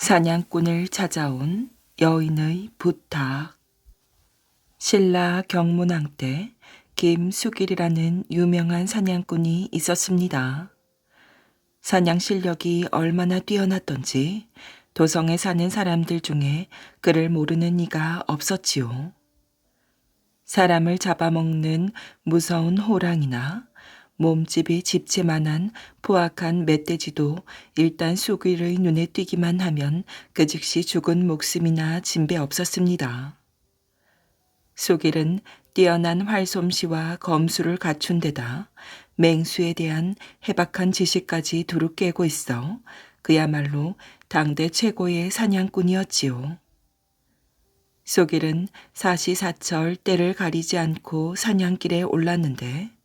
사냥꾼을 찾아온 여인의 부탁. 신라 경문왕 때 김수길이라는 유명한 사냥꾼이 있었습니다. 사냥 실력이 얼마나 뛰어났던지 도성에 사는 사람들 중에 그를 모르는 이가 없었지요. 사람을 잡아먹는 무서운 호랑이나 몸집이 집채만한 포악한 멧돼지도 일단 수길의 눈에 띄기만 하면 그 즉시 죽은 목숨이나 진배 없었습니다. 수길은 뛰어난 활솜씨와 검수를 갖춘 데다 맹수에 대한 해박한 지식까지 두루 깨고 있어 그야말로 당대 최고의 사냥꾼이었지요. 수길은 사시사철 때를 가리지 않고 사냥길에 올랐는데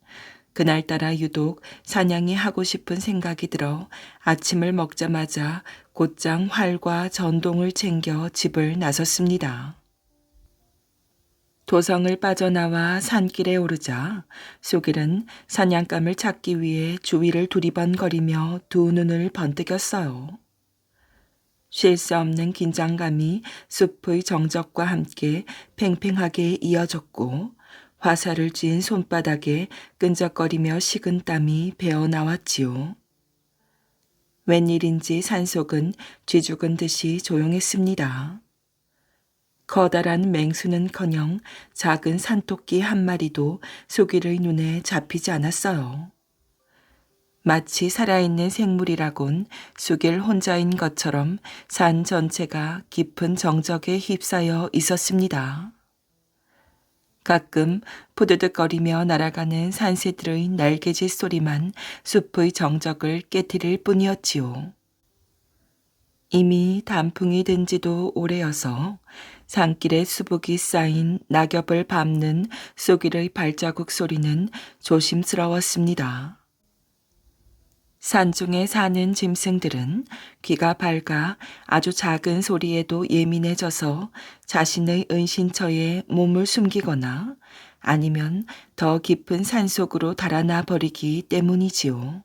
그날따라 유독 사냥이 하고 싶은 생각이 들어 아침을 먹자마자 곧장 활과 전동을 챙겨 집을 나섰습니다. 도성을 빠져나와 산길에 오르자 수길은 사냥감을 찾기 위해 주위를 두리번거리며 두 눈을 번뜩였어요. 쉴 수 없는 긴장감이 숲의 정적과 함께 팽팽하게 이어졌고 화살을 쥔 손바닥에 끈적거리며 식은 땀이 배어나왔지요. 웬일인지 산속은 쥐죽은 듯이 조용했습니다. 커다란 맹수는커녕 작은 산토끼 한 마리도 수길의 눈에 잡히지 않았어요. 마치 살아있는 생물이라곤 수길 혼자인 것처럼 산 전체가 깊은 정적에 휩싸여 있었습니다. 가끔 푸드득거리며 날아가는 산새들의 날개짓 소리만 숲의 정적을 깨트릴 뿐이었지요. 이미 단풍이 든 지도 오래여서 산길에 수북이 쌓인 낙엽을 밟는 수길의 발자국 소리는 조심스러웠습니다. 산중에 사는 짐승들은 귀가 밝아 아주 작은 소리에도 예민해져서 자신의 은신처에 몸을 숨기거나 아니면 더 깊은 산속으로 달아나 버리기 때문이지요.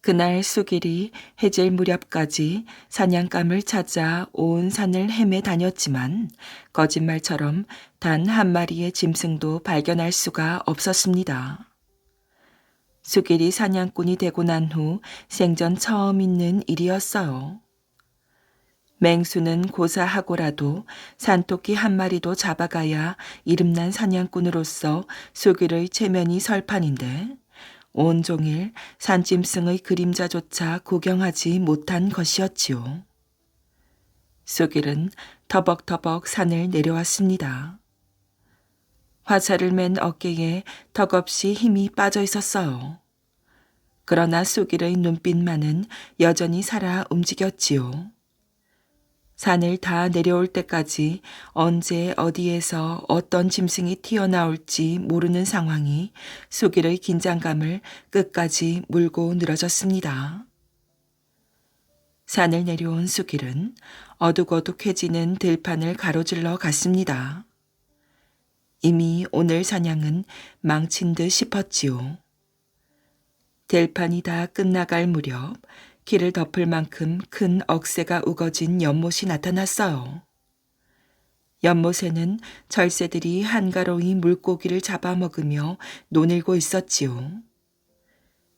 그날 수길이 해질 무렵까지 사냥감을 찾아 온 산을 헤매 다녔지만 거짓말처럼 단 한 마리의 짐승도 발견할 수가 없었습니다. 수길이 사냥꾼이 되고 난 후 생전 처음 있는 일이었어요. 맹수는 고사하고라도 산토끼 한 마리도 잡아가야 이름난 사냥꾼으로서 수길의 체면이 설판인데 온종일 산짐승의 그림자조차 구경하지 못한 것이었지요. 수길은 터벅터벅 산을 내려왔습니다. 화살을 맨 어깨에 턱없이 힘이 빠져 있었어요. 그러나 수길의 눈빛만은 여전히 살아 움직였지요. 산을 다 내려올 때까지 언제 어디에서 어떤 짐승이 튀어나올지 모르는 상황이 수길의 긴장감을 끝까지 물고 늘어졌습니다. 산을 내려온 수길은 어둑어둑해지는 들판을 가로질러 갔습니다. 이미 오늘 사냥은 망친 듯 싶었지요. 들판이 다 끝나갈 무렵 길을 덮을 만큼 큰 억새가 우거진 연못이 나타났어요. 연못에는 절새들이 한가로이 물고기를 잡아먹으며 노늘고 있었지요.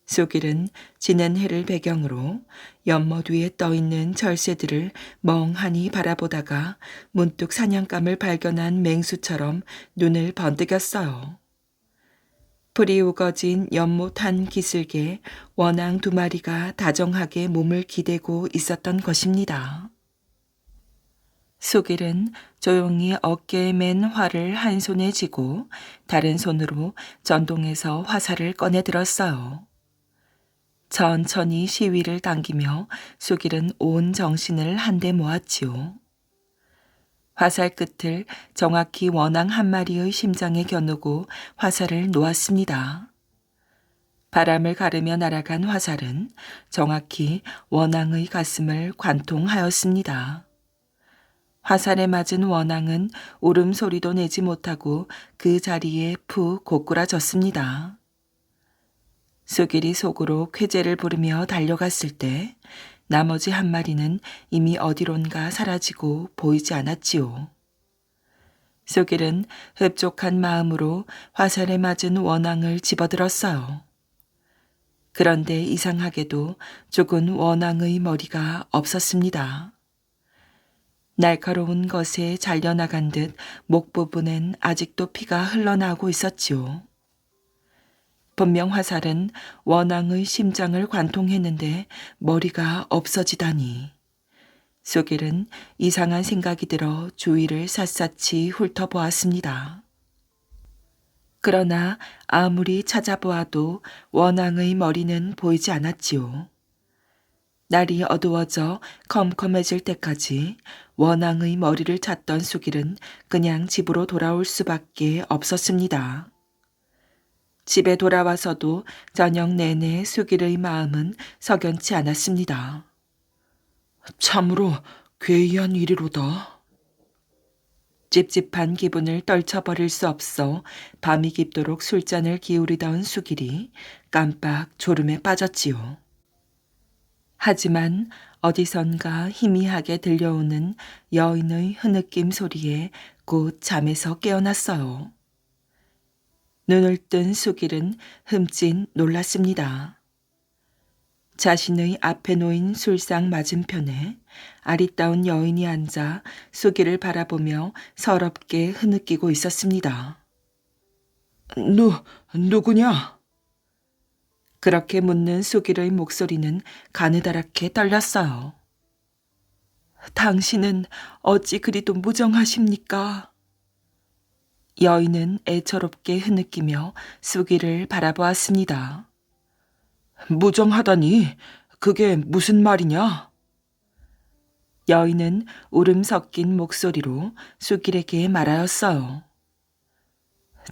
수길은 지는 해를 배경으로 연못 위에 떠있는 절새들을 멍하니 바라보다가 문득 사냥감을 발견한 맹수처럼 눈을 번뜩였어요. 풀이 우거진 연못 한 기슭에 원앙 두 마리가 다정하게 몸을 기대고 있었던 것입니다. 수길은 조용히 어깨에 맨 활을 한 손에 쥐고 다른 손으로 전동에서 화살을 꺼내 들었어요. 천천히 시위를 당기며 수길은 온 정신을 한데 모았지요. 화살 끝을 정확히 원앙 한 마리의 심장에 겨누고 화살을 놓았습니다. 바람을 가르며 날아간 화살은 정확히 원앙의 가슴을 관통하였습니다. 화살에 맞은 원앙은 울음소리도 내지 못하고 그 자리에 푹 고꾸라졌습니다. 수길이 속으로 쾌재를 부르며 달려갔을 때 나머지 한 마리는 이미 어디론가 사라지고 보이지 않았지요. 쑥일은 흡족한 마음으로 화살에 맞은 원앙을 집어들었어요. 그런데 이상하게도 죽은 원앙의 머리가 없었습니다. 날카로운 것에 잘려나간 듯 목 부분엔 아직도 피가 흘러나오고 있었지요. 분명 화살은 원앙의 심장을 관통했는데 머리가 없어지다니. 쑥일은 이상한 생각이 들어 주위를 샅샅이 훑어보았습니다. 그러나 아무리 찾아보아도 원앙의 머리는 보이지 않았지요. 날이 어두워져 컴컴해질 때까지 원앙의 머리를 찾던 쑥일은 그냥 집으로 돌아올 수밖에 없었습니다. 집에 돌아와서도 저녁 내내 쑥일의 마음은 석연치 않았습니다. 참으로 괴이한 일이로다. 찝찝한 기분을 떨쳐버릴 수 없어 밤이 깊도록 술잔을 기울이던 쑥일이 깜빡 졸음에 빠졌지요. 하지만 어디선가 희미하게 들려오는 여인의 흐느낌 소리에 곧 잠에서 깨어났어요. 눈을 뜬 쑥일은 흠씬 놀랐습니다. 자신의 앞에 놓인 술상 맞은편에 아리따운 여인이 앉아 쑥일을 바라보며 서럽게 흐느끼고 있었습니다. 누구냐? 그렇게 묻는 쑥일의 목소리는 가느다랗게 떨렸어요. 당신은 어찌 그리도 무정하십니까? 여인은 애처롭게 흐느끼며 쑥일을 바라보았습니다. 무정하다니 그게 무슨 말이냐? 여인은 울음 섞인 목소리로 쑥일에게 말하였어요.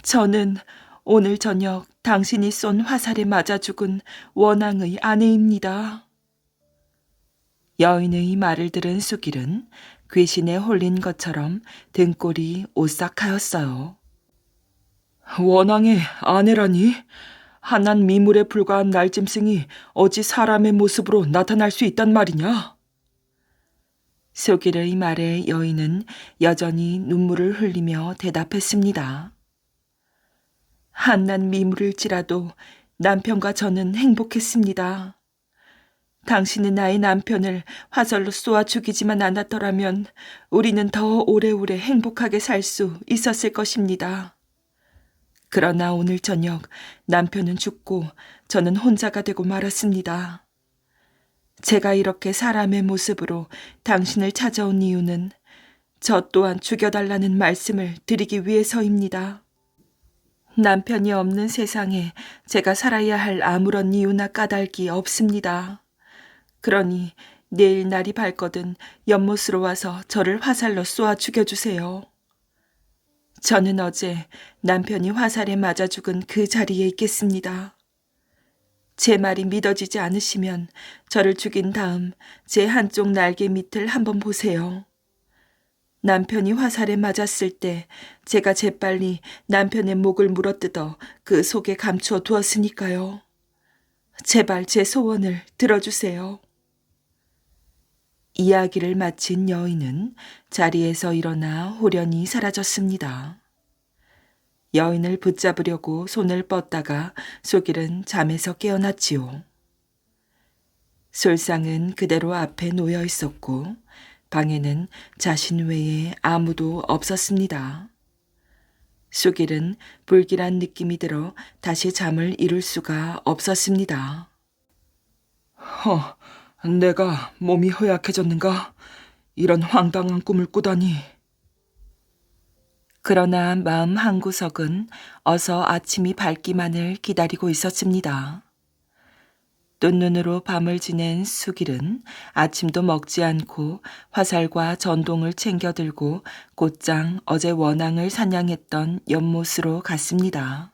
저는 오늘 저녁 당신이 쏜 화살에 맞아 죽은 원앙의 아내입니다. 여인의 말을 들은 쑥일은 귀신에 홀린 것처럼 등골이 오싹하였어요. 원앙의 아내라니? 한낱 미물에 불과한 날짐승이 어찌 사람의 모습으로 나타날 수 있단 말이냐? 쑥일의 말에 여인은 여전히 눈물을 흘리며 대답했습니다. 한낱 미물일지라도 남편과 저는 행복했습니다. 당신은 나의 남편을 화살로 쏘아 죽이지만 않았더라면 우리는 더 오래오래 행복하게 살 수 있었을 것입니다. 그러나 오늘 저녁 남편은 죽고 저는 혼자가 되고 말았습니다. 제가 이렇게 사람의 모습으로 당신을 찾아온 이유는 저 또한 죽여달라는 말씀을 드리기 위해서입니다. 남편이 없는 세상에 제가 살아야 할 아무런 이유나 까닭이 없습니다. 그러니 내일 날이 밝거든 연못으로 와서 저를 화살로 쏘아 죽여주세요. 저는 어제 남편이 화살에 맞아 죽은 그 자리에 있겠습니다. 제 말이 믿어지지 않으시면 저를 죽인 다음 제 한쪽 날개 밑을 한번 보세요. 남편이 화살에 맞았을 때 제가 재빨리 남편의 목을 물어뜯어 그 속에 감추어 두었으니까요. 제발 제 소원을 들어주세요. 이야기를 마친 여인은 자리에서 일어나 호련히 사라졌습니다. 여인을 붙잡으려고 손을 뻗다가 쑥일은 잠에서 깨어났지요. 술상은 그대로 앞에 놓여 있었고 방에는 자신 외에 아무도 없었습니다. 쑥일은 불길한 느낌이 들어 다시 잠을 이룰 수가 없었습니다. 내가 몸이 허약해졌는가? 이런 황당한 꿈을 꾸다니. 그러나 마음 한구석은 어서 아침이 밝기만을 기다리고 있었습니다. 뜬 눈으로 밤을 지낸 쑥일은 아침도 먹지 않고 화살과 전동을 챙겨 들고 곧장 어제 원앙을 사냥했던 연못으로 갔습니다.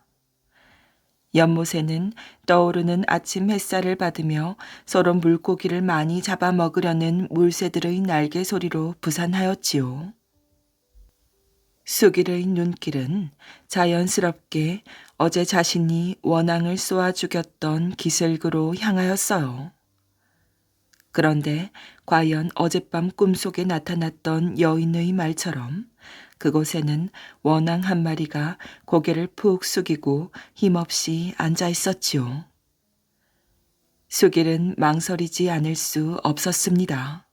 연못에는 떠오르는 아침 햇살을 받으며 서로 물고기를 많이 잡아먹으려는 물새들의 날개 소리로 부산하였지요. 쑥일의 눈길은 자연스럽게 어제 자신이 원앙을 쏘아 죽였던 기슭으로 향하였어요. 그런데 과연 어젯밤 꿈속에 나타났던 여인의 말처럼 그곳에는 원앙 한 마리가 고개를 푹 숙이고 힘없이 앉아 있었지요. 수길은 망설이지 않을 수 없었습니다.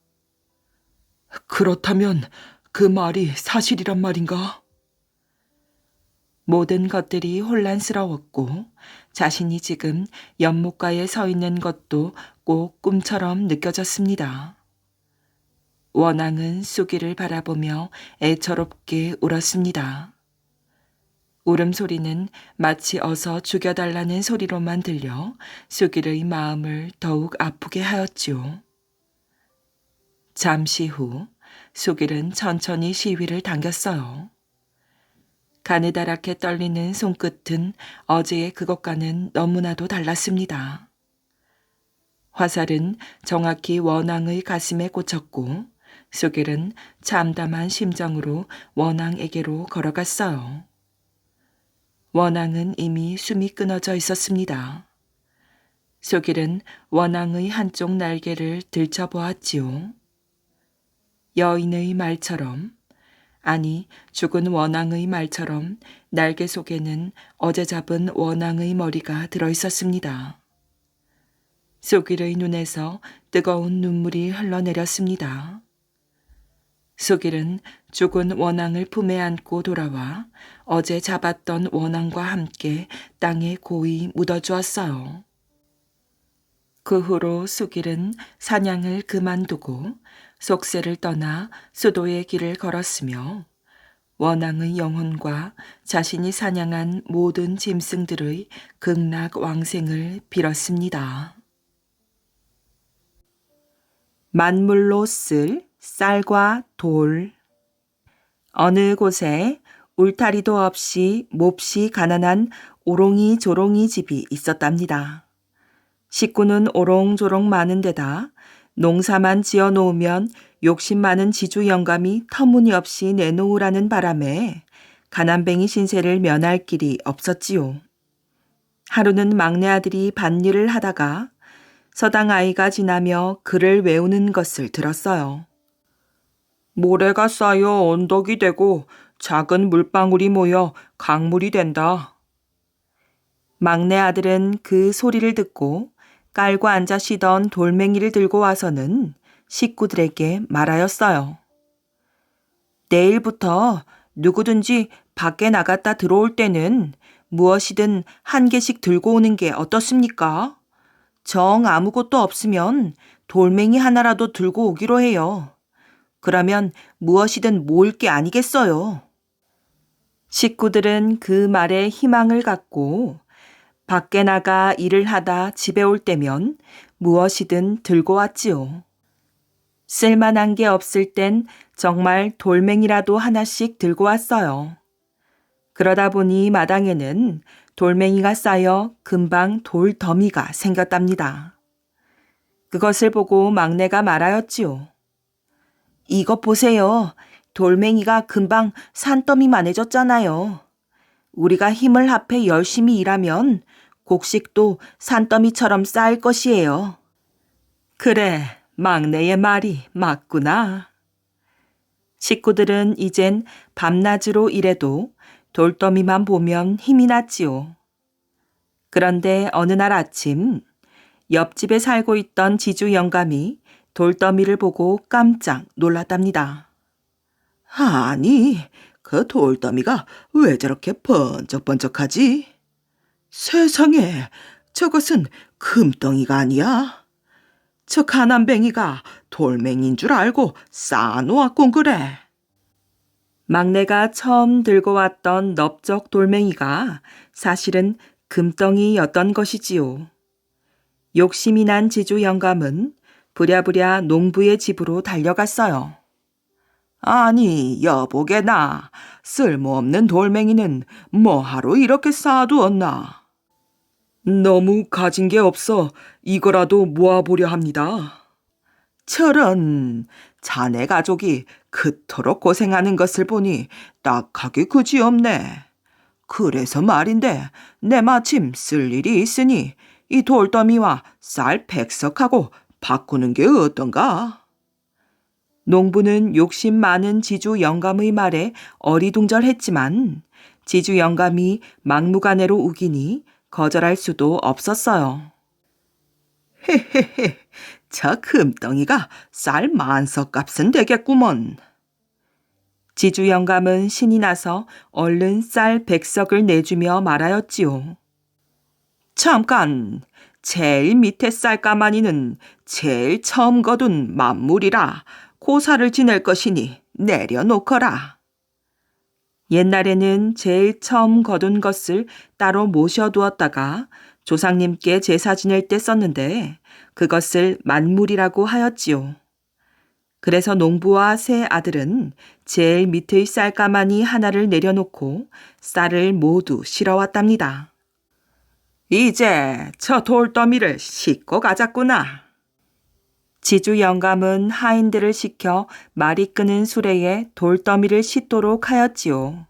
그렇다면 그 말이 사실이란 말인가? 모든 것들이 혼란스러웠고 자신이 지금 연못가에 서 있는 것도 꼭 꿈처럼 느껴졌습니다. 원앙은 수기를 바라보며 애처롭게 울었습니다. 울음소리는 마치 어서 죽여달라는 소리로만 들려 수길의 마음을 더욱 아프게 하였지요. 잠시 후 수길은 천천히 시위를 당겼어요. 가느다랗게 떨리는 손끝은 어제의 그것과는 너무나도 달랐습니다. 화살은 정확히 원앙의 가슴에 꽂혔고 수길은 참담한 심정으로 원앙에게로 걸어갔어요. 원앙은 이미 숨이 끊어져 있었습니다. 수길은 원앙의 한쪽 날개를 들춰보았지요. 여인의 말처럼, 아니 죽은 원앙의 말처럼 날개 속에는 어제 잡은 원앙의 머리가 들어있었습니다. 수길의 눈에서 뜨거운 눈물이 흘러내렸습니다. 수길은 죽은 원앙을 품에 안고 돌아와 어제 잡았던 원앙과 함께 땅에 고이 묻어주었어요. 그 후로 수길은 사냥을 그만두고 속세를 떠나 수도의 길을 걸었으며 원앙의 영혼과 자신이 사냥한 모든 짐승들의 극락 왕생을 빌었습니다. 만물로 쓸 쌀과 돌. 어느 곳에 울타리도 없이 몹시 가난한 오롱이 조롱이 집이 있었답니다. 식구는 오롱조롱 많은 데다 농사만 지어 놓으면 욕심 많은 지주 영감이 터무니없이 내놓으라는 바람에 가난뱅이 신세를 면할 길이 없었지요. 하루는 막내 아들이 밭일을 하다가 서당 아이가 지나며 글을 외우는 것을 들었어요. 모래가 쌓여 언덕이 되고 작은 물방울이 모여 강물이 된다. 막내 아들은 그 소리를 듣고 깔고 앉아 쉬던 돌멩이를 들고 와서는 식구들에게 말하였어요. 내일부터 누구든지 밖에 나갔다 들어올 때는 무엇이든 한 개씩 들고 오는 게 어떻습니까? 정 아무것도 없으면 돌멩이 하나라도 들고 오기로 해요. 그러면 무엇이든 모을 게 아니겠어요. 식구들은 그 말에 희망을 갖고 밖에 나가 일을 하다 집에 올 때면 무엇이든 들고 왔지요. 쓸만한 게 없을 땐 정말 돌멩이라도 하나씩 들고 왔어요. 그러다 보니 마당에는 돌멩이가 쌓여 금방 돌더미가 생겼답니다. 그것을 보고 막내가 말하였지요. 이것 보세요. 돌멩이가 금방 산더미만해졌잖아요. 우리가 힘을 합해 열심히 일하면 곡식도 산더미처럼 쌓일 것이에요. 그래, 막내의 말이 맞구나. 식구들은 이젠 밤낮으로 일해도 돌더미만 보면 힘이 났지요. 그런데 어느 날 아침 옆집에 살고 있던 지주 영감이 돌더미를 보고 깜짝 놀랐답니다. 아니, 그 돌더미가 왜 저렇게 번쩍번쩍하지? 세상에, 저것은 금덩이가 아니야. 저 가난뱅이가 돌멩이인 줄 알고 쌓아놓았군 그래. 막내가 처음 들고 왔던 넓적 돌멩이가 사실은 금덩이였던 것이지요. 욕심이 난 지주 영감은 부랴부랴 농부의 집으로 달려갔어요. 아니, 여보게나, 쓸모없는 돌멩이는 뭐하러 이렇게 쌓아두었나? 너무 가진 게 없어 이거라도 모아보려 합니다. 저런, 자네 가족이 그토록 고생하는 것을 보니 딱하게 그지없네. 그래서 말인데 내 마침 쓸 일이 있으니 이 돌더미와 쌀 백석하고 바꾸는 게 어떤가? 농부는 욕심 많은 지주 영감의 말에 어리둥절했지만 지주 영감이 막무가내로 우기니 거절할 수도 없었어요. 헤헤헤, 저 금덩이가 쌀 만석 값은 되겠구먼. 지주 영감은 신이 나서 얼른 쌀 100석을 내주며 말하였지요. 잠깐, 제일 밑에 쌀가마니는 제일 처음 거둔 만물이라 고사를 지낼 것이니 내려놓거라. 옛날에는 제일 처음 거둔 것을 따로 모셔두었다가 조상님께 제사 지낼 때 썼는데 그것을 만물이라고 하였지요. 그래서 농부와 세 아들은 제일 밑의 쌀가마니 하나를 내려놓고 쌀을 모두 실어왔답니다. 이제 저 돌더미를 싣고 가자꾸나. 지주 영감은 하인들을 시켜 말이 끄는 수레에 돌더미를 싣도록 하였지요.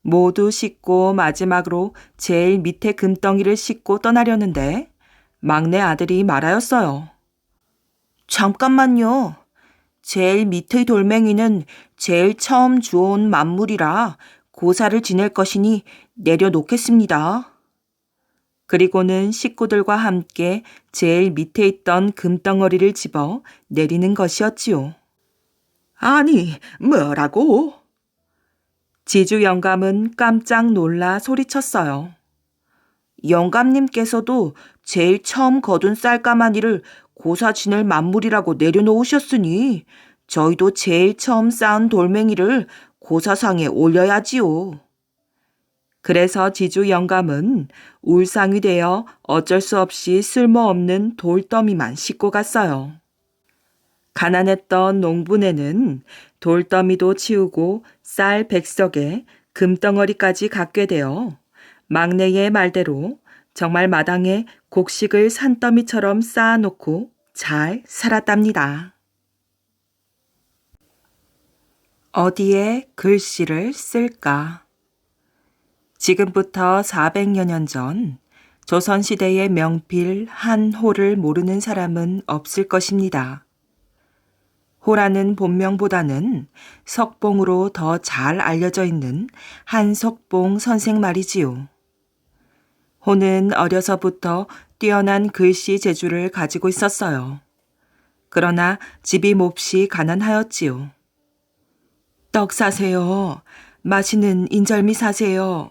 모두 싣고 마지막으로 제일 밑에 금덩이를 싣고 떠나려는데 막내 아들이 말하였어요. 잠깐만요. 제일 밑의 돌멩이는 제일 처음 주워온 만물이라 고사를 지낼 것이니 내려놓겠습니다. 그리고는 식구들과 함께 제일 밑에 있던 금덩어리를 집어 내리는 것이었지요. 아니, 뭐라고? 지주 영감은 깜짝 놀라 소리쳤어요. 영감님께서도 제일 처음 거둔 쌀가마니를 고사 지낼 만물이라고 내려놓으셨으니 저희도 제일 처음 쌓은 돌멩이를 고사상에 올려야지요. 그래서 지주 영감은 울상이 되어 어쩔 수 없이 쓸모없는 돌더미만 싣고 갔어요. 가난했던 농부네는 돌더미도 치우고 쌀 100석에 금덩어리까지 갖게 되어 막내의 말대로 정말 마당에 곡식을 산더미처럼 쌓아놓고 잘 살았답니다. 어디에 글씨를 쓸까? 지금부터 400여 년 전 조선시대의 명필 한 호를 모르는 사람은 없을 것입니다. 호라는 본명보다는 석봉으로 더 잘 알려져 있는 한석봉 선생 말이지요. 호는 어려서부터 뛰어난 글씨 재주를 가지고 있었어요. 그러나 집이 몹시 가난하였지요. 떡 사세요. 맛있는 인절미 사세요.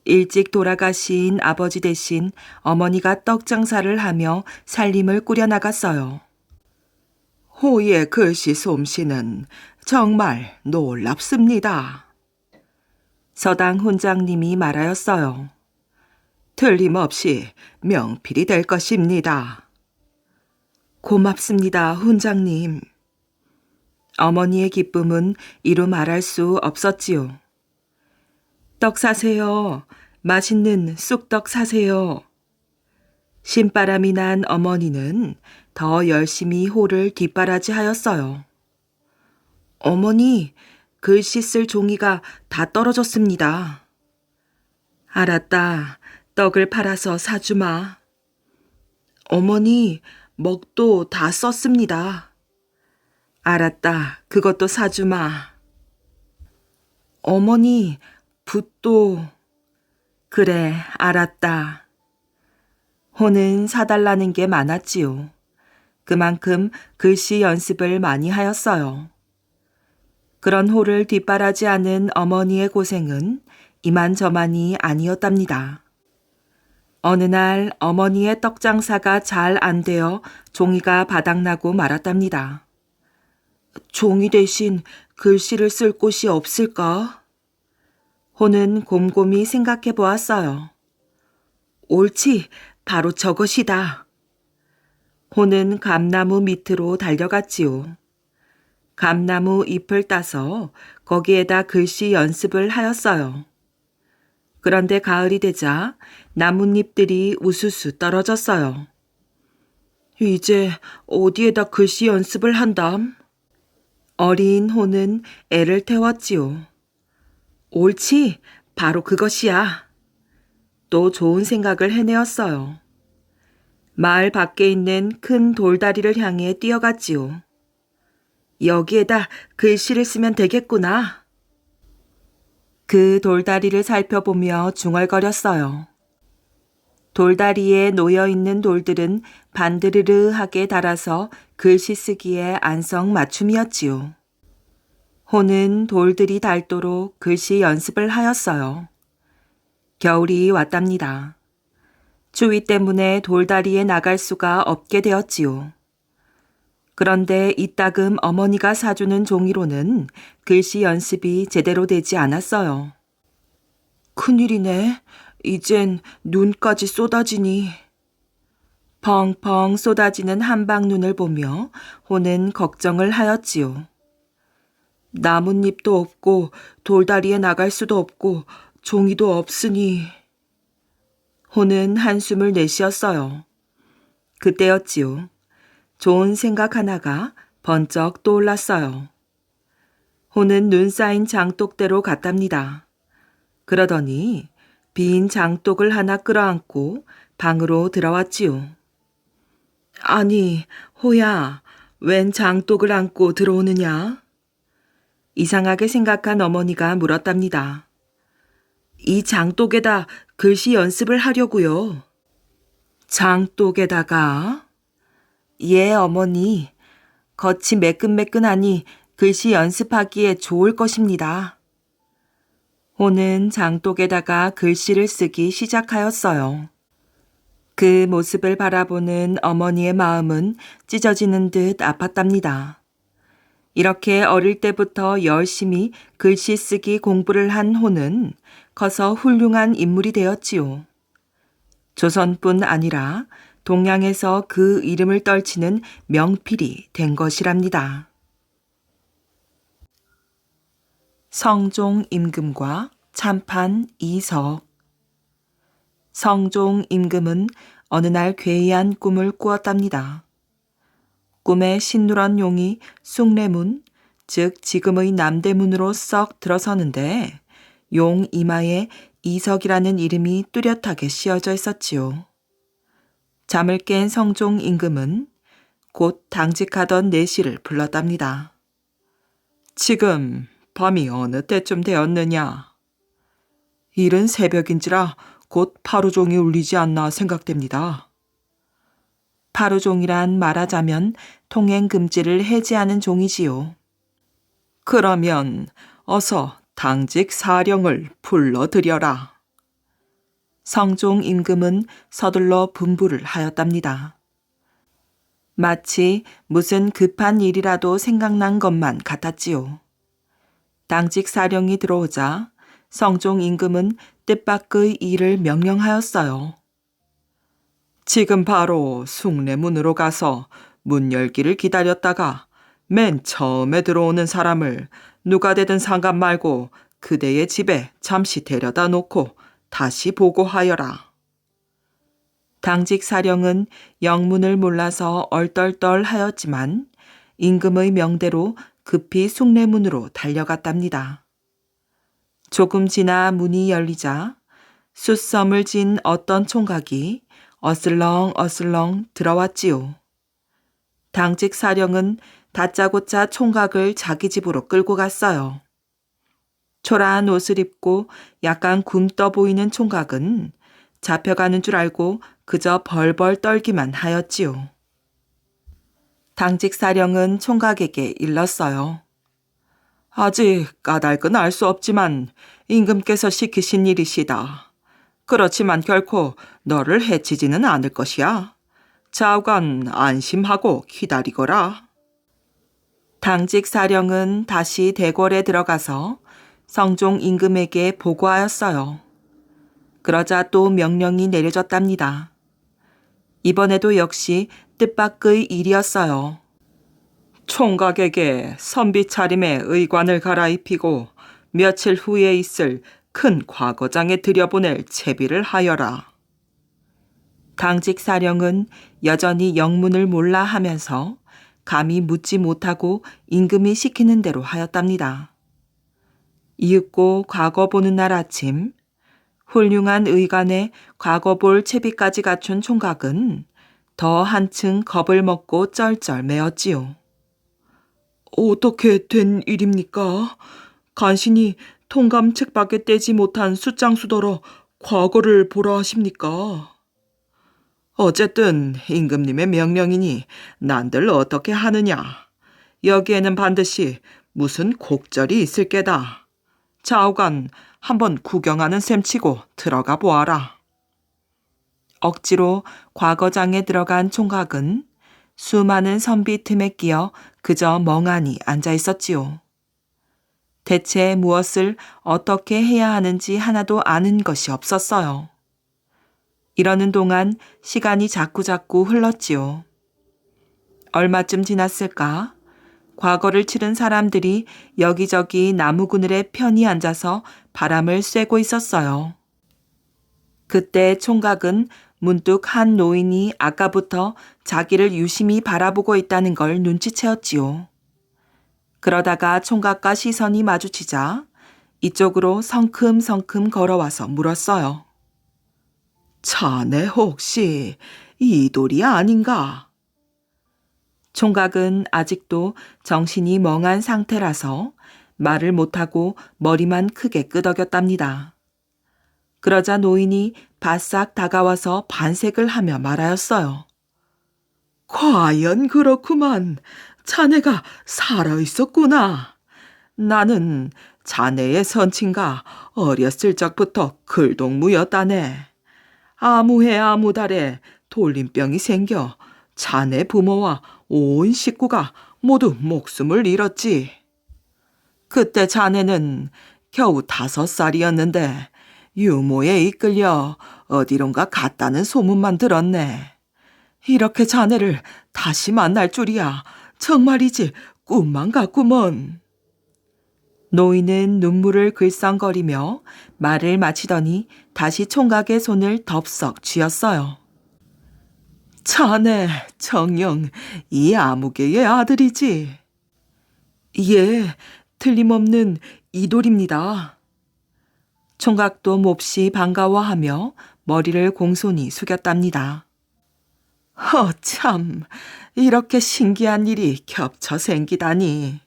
일찍 돌아가신 아버지 대신 어머니가 떡 장사를 하며 살림을 꾸려나갔어요. 호의 글씨 솜씨는 정말 놀랍습니다. 서당 훈장님이 말하였어요. 틀림없이 명필이 될 것입니다. 고맙습니다, 훈장님. 어머니의 기쁨은 이루 말할 수 없었지요. 떡 사세요. 맛있는 쑥떡 사세요. 신바람이 난 어머니는 더 열심히 호를 뒷바라지 하였어요. 어머니, 글씨 쓸 종이가 다 떨어졌습니다. 알았다. 떡을 팔아서 사주마. 어머니, 먹도 다 썼습니다. 알았다. 그것도 사주마. 어머니, 붓도. 그래, 알았다. 호는 사달라는 게 많았지요. 그만큼 글씨 연습을 많이 하였어요. 그런 호를 뒷바라지하는 어머니의 고생은 이만저만이 아니었답니다. 어느 날 어머니의 떡장사가 잘 안 되어 종이가 바닥나고 말았답니다. 종이 대신 글씨를 쓸 곳이 없을까? 호는 곰곰이 생각해 보았어요. 옳지, 바로 저것이다. 호는 감나무 밑으로 달려갔지요. 감나무 잎을 따서 거기에다 글씨 연습을 하였어요. 그런데 가을이 되자 나뭇잎들이 우수수 떨어졌어요. 이제 어디에다 글씨 연습을 한담? 어린 호는 애를 태웠지요. 옳지, 바로 그것이야. 또 좋은 생각을 해내었어요. 마을 밖에 있는 큰 돌다리를 향해 뛰어갔지요. 여기에다 글씨를 쓰면 되겠구나. 그 돌다리를 살펴보며 중얼거렸어요. 돌다리에 놓여있는 돌들은 반드르르하게 달아서 글씨 쓰기에 안성맞춤이었지요. 호는 돌들이 닳도록 글씨 연습을 하였어요. 겨울이 왔답니다. 추위 때문에 돌다리에 나갈 수가 없게 되었지요. 그런데 이따금 어머니가 사주는 종이로는 글씨 연습이 제대로 되지 않았어요. 큰일이네. 이젠 눈까지 쏟아지니. 펑펑 쏟아지는 한방눈을 보며 호는 걱정을 하였지요. 나뭇잎도 없고 돌다리에 나갈 수도 없고 종이도 없으니. 호는 한숨을 내쉬었어요. 그때였지요. 좋은 생각 하나가 번쩍 떠올랐어요. 호는 눈 쌓인 장독대로 갔답니다. 그러더니 빈 장독을 하나 끌어안고 방으로 들어왔지요. 아니, 호야, 웬 장독을 안고 들어오느냐? 이상하게 생각한 어머니가 물었답니다. 이 장독에다 글씨 연습을 하려고요. 장독에다가? 예, 어머니. 겉이 매끈매끈하니 글씨 연습하기에 좋을 것입니다. 호는 장독에다가 글씨를 쓰기 시작하였어요. 그 모습을 바라보는 어머니의 마음은 찢어지는 듯 아팠답니다. 이렇게 어릴 때부터 열심히 글씨 쓰기 공부를 한 호는 커서 훌륭한 인물이 되었지요. 조선뿐 아니라 동양에서 그 이름을 떨치는 명필이 된 것이랍니다. 성종 임금과 참판 이석. 성종 임금은 어느 날 괴이한 꿈을 꾸었답니다. 꿈에 신누런 용이 숭례문, 즉 지금의 남대문으로 썩 들어서는데 용 이마에 이석이라는 이름이 뚜렷하게 씌어져 있었지요. 잠을 깬 성종 임금은 곧 당직하던 내시를 불렀답니다. 지금 밤이 어느 때쯤 되었느냐? 이른 새벽인지라 곧 파루종이 울리지 않나 생각됩니다. 파루종이란 말하자면 통행금지를 해제하는 종이지요. 그러면 어서 당직 사령을 불러들여라. 성종 임금은 서둘러 분부를 하였답니다. 마치 무슨 급한 일이라도 생각난 것만 같았지요. 당직 사령이 들어오자 성종 임금은 뜻밖의 일을 명령하였어요. 지금 바로 숭례문으로 가서 문 열기를 기다렸다가 맨 처음에 들어오는 사람을 누가 되든 상관 말고 그대의 집에 잠시 데려다 놓고 다시 보고하여라. 당직 사령은 영문을 몰라서 얼떨떨 하였지만 임금의 명대로 급히 숭례문으로 달려갔답니다. 조금 지나 문이 열리자 숫섬을 진 어떤 총각이 어슬렁어슬렁 들어왔지요. 당직 사령은 다짜고짜 총각을 자기 집으로 끌고 갔어요. 초라한 옷을 입고 약간 굼떠 보이는 총각은 잡혀가는 줄 알고 그저 벌벌 떨기만 하였지요. 당직 사령은 총각에게 일렀어요. 아직 까닭은 알 수 없지만 임금께서 시키신 일이시다. 그렇지만 결코 너를 해치지는 않을 것이야. 좌우간 안심하고 기다리거라. 당직 사령은 다시 대궐에 들어가서 성종 임금에게 보고하였어요. 그러자 또 명령이 내려졌답니다. 이번에도 역시 뜻밖의 일이었어요. 총각에게 선비 차림의 의관을 갈아입히고 며칠 후에 있을 큰 과거장에 들여보낼 채비를 하여라. 당직 사령은 여전히 영문을 몰라 하면서 감히 묻지 못하고 임금이 시키는 대로 하였답니다. 이윽고 과거 보는 날 아침 훌륭한 의관에 과거 볼 채비까지 갖춘 총각은 더 한층 겁을 먹고 쩔쩔매었지요. 어떻게 된 일입니까? 간신히 통감 책밖에 떼지 못한 숫장수더러 과거를 보라 하십니까? 어쨌든 임금님의 명령이니 난들 어떻게 하느냐. 여기에는 반드시 무슨 곡절이 있을 게다. 좌우간 한번 구경하는 셈치고 들어가 보아라. 억지로 과거장에 들어간 총각은 수많은 선비 틈에 끼어 그저 멍하니 앉아 있었지요. 대체 무엇을 어떻게 해야 하는지 하나도 아는 것이 없었어요. 이러는 동안 시간이 자꾸자꾸 흘렀지요. 얼마쯤 지났을까? 과거를 치른 사람들이 여기저기 나무 그늘에 편히 앉아서 바람을 쐬고 있었어요. 그때 총각은 문득 한 노인이 아까부터 자기를 유심히 바라보고 있다는 걸 눈치채었지요. 그러다가 총각과 시선이 마주치자 이쪽으로 성큼성큼 걸어와서 물었어요. 자네 혹시 이돌이 아닌가? 총각은 아직도 정신이 멍한 상태라서 말을 못하고 머리만 크게 끄덕였답니다. 그러자 노인이 바싹 다가와서 반색을 하며 말하였어요. 과연 그렇구만. 자네가 살아있었구나. 나는 자네의 선친과 어렸을 적부터 글동무였다네. 아무해 아무달에 돌림병이 생겨 자네 부모와 온 식구가 모두 목숨을 잃었지. 그때 자네는 겨우 5살이었는데 유모에 이끌려 어디론가 갔다는 소문만 들었네. 이렇게 자네를 다시 만날 줄이야. 정말이지 꿈만 같구먼. 노인은 눈물을 글썽거리며 말을 마치더니 다시 총각의 손을 덥석 쥐었어요. 자네 정녕 이 아무개의 아들이지. 예, 틀림없는 이돌입니다. 총각도 몹시 반가워하며 머리를 공손히 숙였답니다. 참, 이렇게 신기한 일이 겹쳐 생기다니.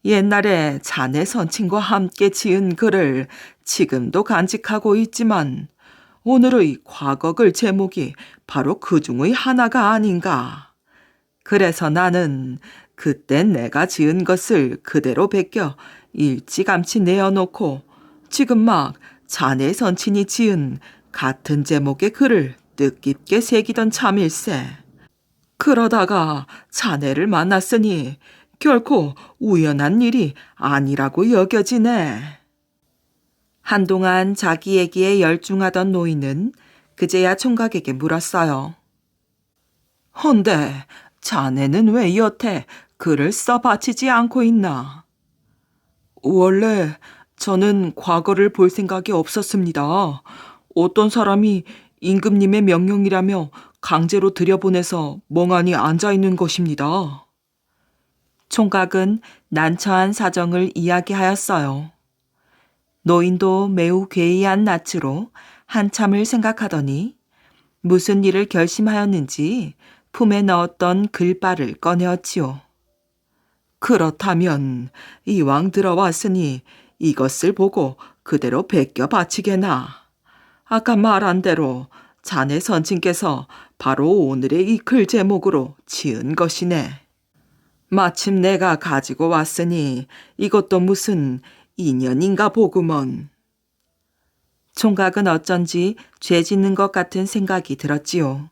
옛날에 자네 선친과 함께 지은 글을 지금도 간직하고 있지만 오늘의 과거글 제목이 바로 그 중의 하나가 아닌가. 그래서 나는 그때 내가 지은 것을 그대로 베껴 일찌감치 내어놓고 지금 막 자네 선친이 지은 같은 제목의 글을 뜻깊게 새기던 참일세. 그러다가 자네를 만났으니 결코 우연한 일이 아니라고 여겨지네. 한동안 자기 얘기에 열중하던 노인은 그제야 총각에게 물었어요. 헌데 자네는 왜 여태 글을 써 바치지 않고 있나? 원래 저는 과거를 볼 생각이 없었습니다. 어떤 사람이 임금님의 명령이라며 강제로 들여보내서 멍하니 앉아있는 것입니다. 총각은 난처한 사정을 이야기하였어요. 노인도 매우 괴이한 낯으로 한참을 생각하더니 무슨 일을 결심하였는지 품에 넣었던 글바를 꺼내었지요. 그렇다면 이왕 들어왔으니 이것을 보고 그대로 베껴 바치게나. 아까 말한 대로 자네 선친께서 바로 오늘의 이 글 제목으로 지은 것이네. 마침 내가 가지고 왔으니 이것도 무슨 인연인가 보구먼. 총각은 어쩐지 죄 짓는 것 같은 생각이 들었지요.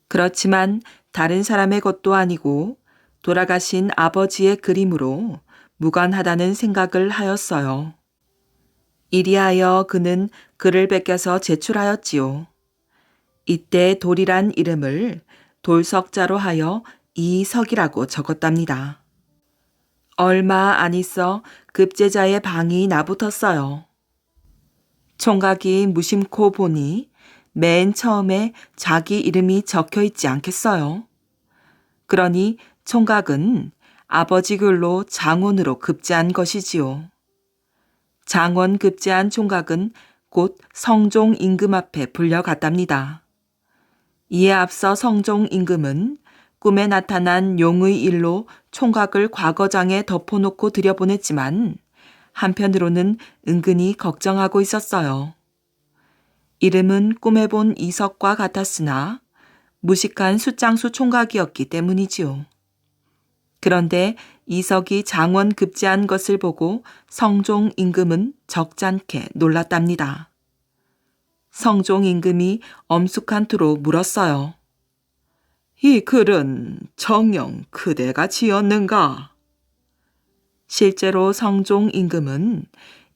그렇지만 다른 사람의 것도 아니고 돌아가신 아버지의 그림으로 무관하다는 생각을 하였어요. 이리하여 그는 글을 베껴서 제출하였지요. 이때 돌이란 이름을 돌석자로 하여 이석이라고 적었답니다. 얼마 안 있어 급제자의 방이 나붙었어요. 총각이 무심코 보니 맨 처음에 자기 이름이 적혀 있지 않겠어요. 그러니 총각은 아버지 글로 장원으로 급제한 것이지요. 장원 급제한 총각은 곧 성종 임금 앞에 불려갔답니다. 이에 앞서 성종 임금은 꿈에 나타난 용의 일로 총각을 과거장에 덮어놓고 들여보냈지만 한편으로는 은근히 걱정하고 있었어요. 이름은 꿈에 본 이석과 같았으나 무식한 숫장수 총각이었기 때문이지요. 그런데 이석이 장원 급제한 것을 보고 성종 임금은 적잖게 놀랐답니다. 성종 임금이 엄숙한 투로 물었어요. 이 글은 정녕 그대가 지었는가? 실제로 성종 임금은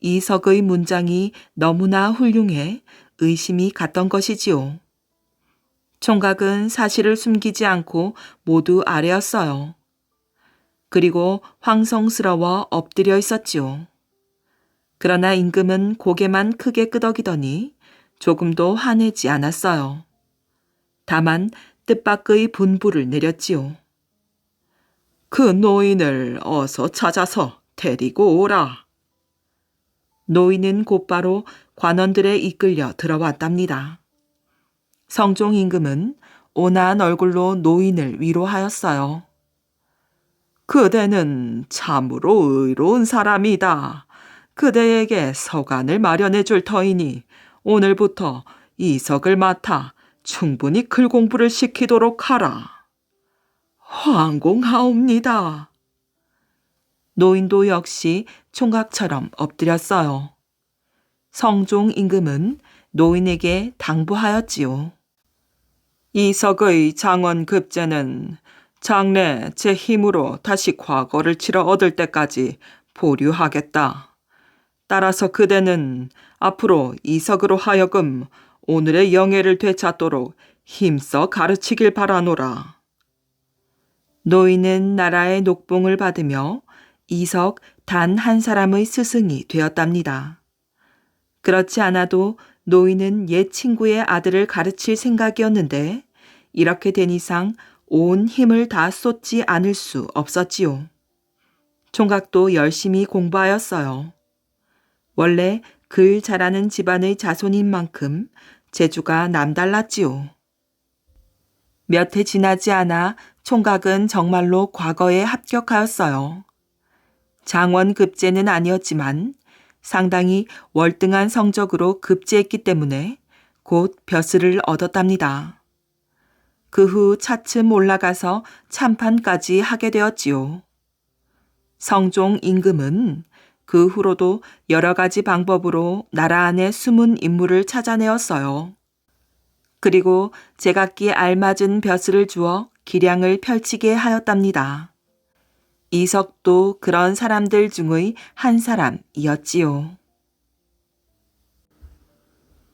이석의 문장이 너무나 훌륭해 의심이 갔던 것이지요. 총각은 사실을 숨기지 않고 모두 아뢰었어요. 그리고 황송스러워 엎드려 있었지요. 그러나 임금은 고개만 크게 끄덕이더니 조금도 화내지 않았어요. 다만 뜻밖의 분부를 내렸지요. 그 노인을 어서 찾아서 데리고 오라. 노인은 곧바로 관원들에 이끌려 들어왔답니다. 성종 임금은 온화한 얼굴로 노인을 위로하였어요. 그대는 참으로 의로운 사람이다. 그대에게 서간을 마련해 줄 터이니 오늘부터 이석을 맡아 충분히 글 공부를 시키도록 하라. 황공하옵니다. 노인도 역시 총각처럼 엎드렸어요. 성종 임금은 노인에게 당부하였지요. 이석의 장원 급제는 장래 제 힘으로 다시 과거를 치러 얻을 때까지 보류하겠다. 따라서 그대는 앞으로 이석으로 하여금 오늘의 영예를 되찾도록 힘써 가르치길 바라노라. 노인은 나라의 녹봉을 받으며 이석 단 한 사람의 스승이 되었답니다. 그렇지 않아도 노인은 옛 친구의 아들을 가르칠 생각이었는데 이렇게 된 이상 온 힘을 다 쏟지 않을 수 없었지요. 총각도 열심히 공부하였어요. 원래 글 잘하는 집안의 자손인 만큼 재주가 남달랐지요. 몇 해 지나지 않아 총각은 정말로 과거에 합격하였어요. 장원 급제는 아니었지만 상당히 월등한 성적으로 급제했기 때문에 곧 벼슬을 얻었답니다. 그 후 차츰 올라가서 참판까지 하게 되었지요. 성종 임금은 그 후로도 여러 가지 방법으로 나라 안의 숨은 인물을 찾아내었어요. 그리고 제각기에 알맞은 벼슬을 주어 기량을 펼치게 하였답니다. 이석도 그런 사람들 중의 한 사람이었지요.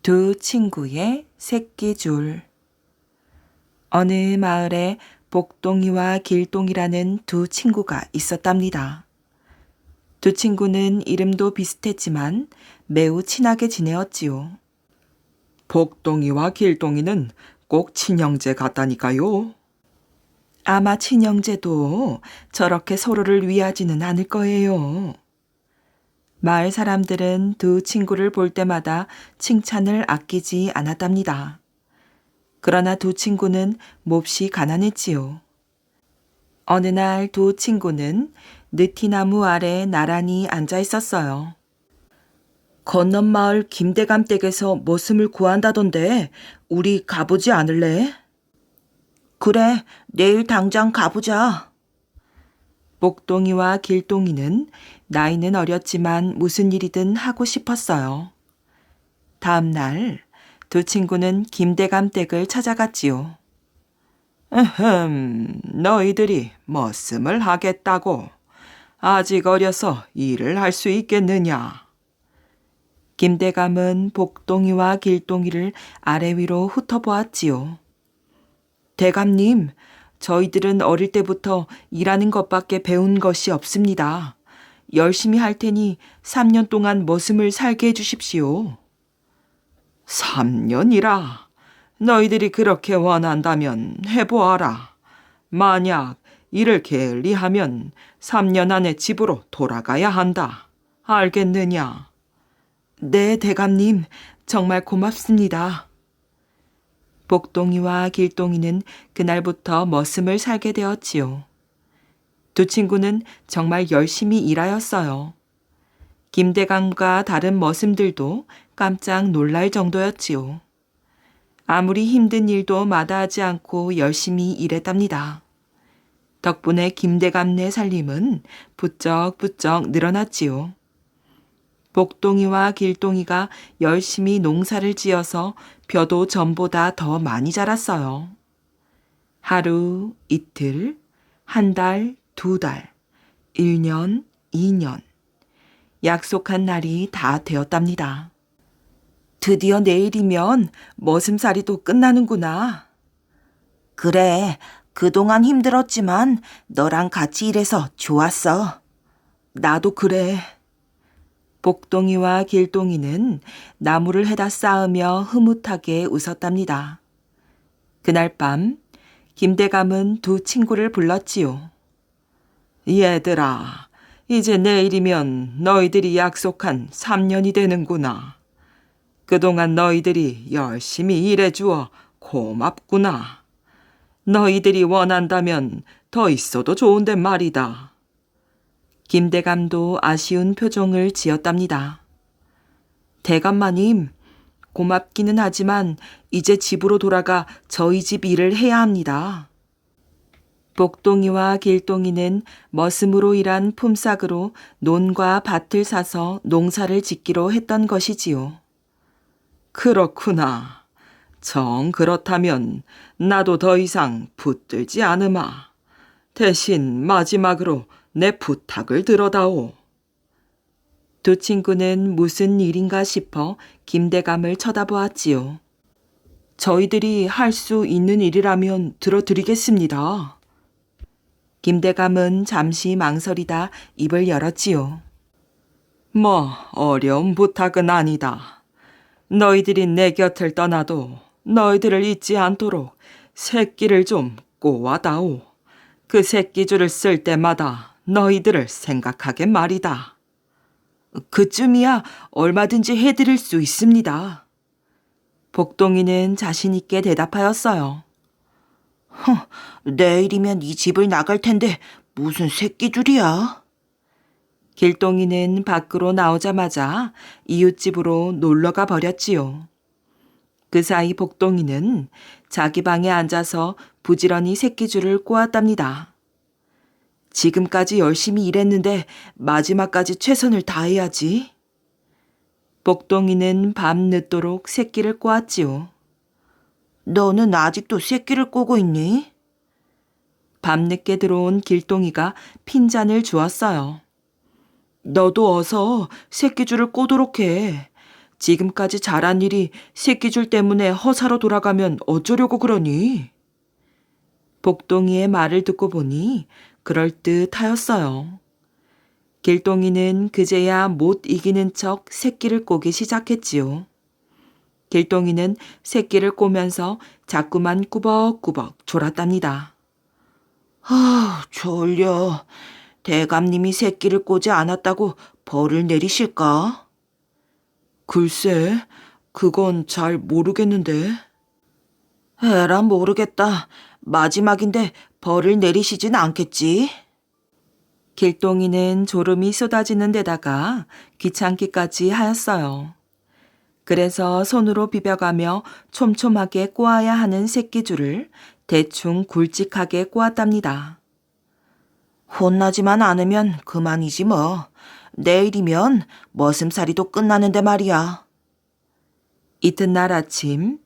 두 친구의 새끼줄. 어느 마을에 복동이와 길동이라는 두 친구가 있었답니다. 두 친구는 이름도 비슷했지만 매우 친하게 지내었지요. 복동이와 길동이는 꼭 친형제 같다니까요. 아마 친형제도 저렇게 서로를 위하지는 않을 거예요. 마을 사람들은 두 친구를 볼 때마다 칭찬을 아끼지 않았답니다. 그러나 두 친구는 몹시 가난했지요. 어느 날 두 친구는 느티나무 아래 나란히 앉아 있었어요. 건넌 마을 김대감 댁에서 머슴을 구한다던데 우리 가보지 않을래? 그래, 내일 당장 가보자. 목동이와 길동이는 나이는 어렸지만 무슨 일이든 하고 싶었어요. 다음 날 두 친구는 김대감 댁을 찾아갔지요. 너희들이 머슴을 하겠다고? 아직 어려서 일을 할 수 있겠느냐? 김대감은 복동이와 길동이를 아래 위로 훑어보았지요. 대감님, 저희들은 어릴 때부터 일하는 것밖에 배운 것이 없습니다. 열심히 할 테니 3년 동안 머슴을 살게 해주십시오. 3년이라. 너희들이 그렇게 원한다면 해보아라. 만약 이를 게을리하면 3년 안에 집으로 돌아가야 한다. 알겠느냐? 네, 대감님. 정말 고맙습니다. 복동이와 길동이는 그날부터 머슴을 살게 되었지요. 두 친구는 정말 열심히 일하였어요. 김대감과 다른 머슴들도 깜짝 놀랄 정도였지요. 아무리 힘든 일도 마다하지 않고 열심히 일했답니다. 덕분에 김대감네 살림은 부쩍부쩍 늘어났지요. 복동이와 길동이가 열심히 농사를 지어서 벼도 전보다 더 많이 자랐어요. 하루, 이틀, 한 달, 두 달, 1년, 2년. 약속한 날이 다 되었답니다. 드디어 내일이면 머슴살이도 끝나는구나. 그래, 그동안 힘들었지만 너랑 같이 일해서 좋았어. 나도 그래. 복동이와 길동이는 나무를 해다 쌓으며 흐뭇하게 웃었답니다. 그날 밤 김대감은 두 친구를 불렀지요. 얘들아, 이제 내일이면 너희들이 약속한 3년이 되는구나. 그동안 너희들이 열심히 일해주어 고맙구나. 너희들이 원한다면 더 있어도 좋은데 말이다. 김대감도 아쉬운 표정을 지었답니다. 대감마님, 고맙기는 하지만 이제 집으로 돌아가 저희 집 일을 해야 합니다. 복동이와 길동이는 머슴으로 일한 품삯으로 논과 밭을 사서 농사를 짓기로 했던 것이지요. 그렇구나. 정 그렇다면 나도 더 이상 붙들지 않으마. 대신 마지막으로 내 부탁을 들어다오. 두 친구는 무슨 일인가 싶어 김대감을 쳐다보았지요. 저희들이 할 수 있는 일이라면 들어드리겠습니다. 김대감은 잠시 망설이다 입을 열었지요. 뭐 어려운 부탁은 아니다. 너희들이 내 곁을 떠나도 너희들을 잊지 않도록 새끼를 좀 꼬아다오. 그 새끼줄을 쓸 때마다 너희들을 생각하게 말이다. 그쯤이야 얼마든지 해드릴 수 있습니다. 복동이는 자신 있게 대답하였어요. 내일이면 이 집을 나갈 텐데 무슨 새끼줄이야? 길동이는 밖으로 나오자마자 이웃집으로 놀러가 버렸지요. 그 사이 복동이는 자기 방에 앉아서 부지런히 새끼줄을 꼬았답니다. 지금까지 열심히 일했는데 마지막까지 최선을 다해야지. 복동이는 밤 늦도록 새끼를 꼬았지요. 너는 아직도 새끼를 꼬고 있니? 밤늦게 들어온 길동이가 핀잔을 주었어요. 너도 어서 새끼줄을 꼬도록 해. 지금까지 잘한 일이 새끼줄 때문에 허사로 돌아가면 어쩌려고 그러니? 복동이의 말을 듣고 보니 그럴듯하였어요. 길동이는 그제야 못 이기는 척 새끼를 꼬기 시작했지요. 길동이는 새끼를 꼬면서 자꾸만 꾸벅꾸벅 졸았답니다. 졸려. 대감님이 새끼를 꼬지 않았다고 벌을 내리실까? 글쎄, 그건 잘 모르겠는데. 에라 모르겠다. 마지막인데 벌을 내리시진 않겠지? 길동이는 졸음이 쏟아지는 데다가 귀찮기까지 하였어요. 그래서 손으로 비벼가며 촘촘하게 꼬아야 하는 새끼줄을 대충 굵직하게 꼬았답니다. 혼나지만 않으면 그만이지 뭐. 내일이면 머슴살이도 끝나는데 말이야. 이튿날 아침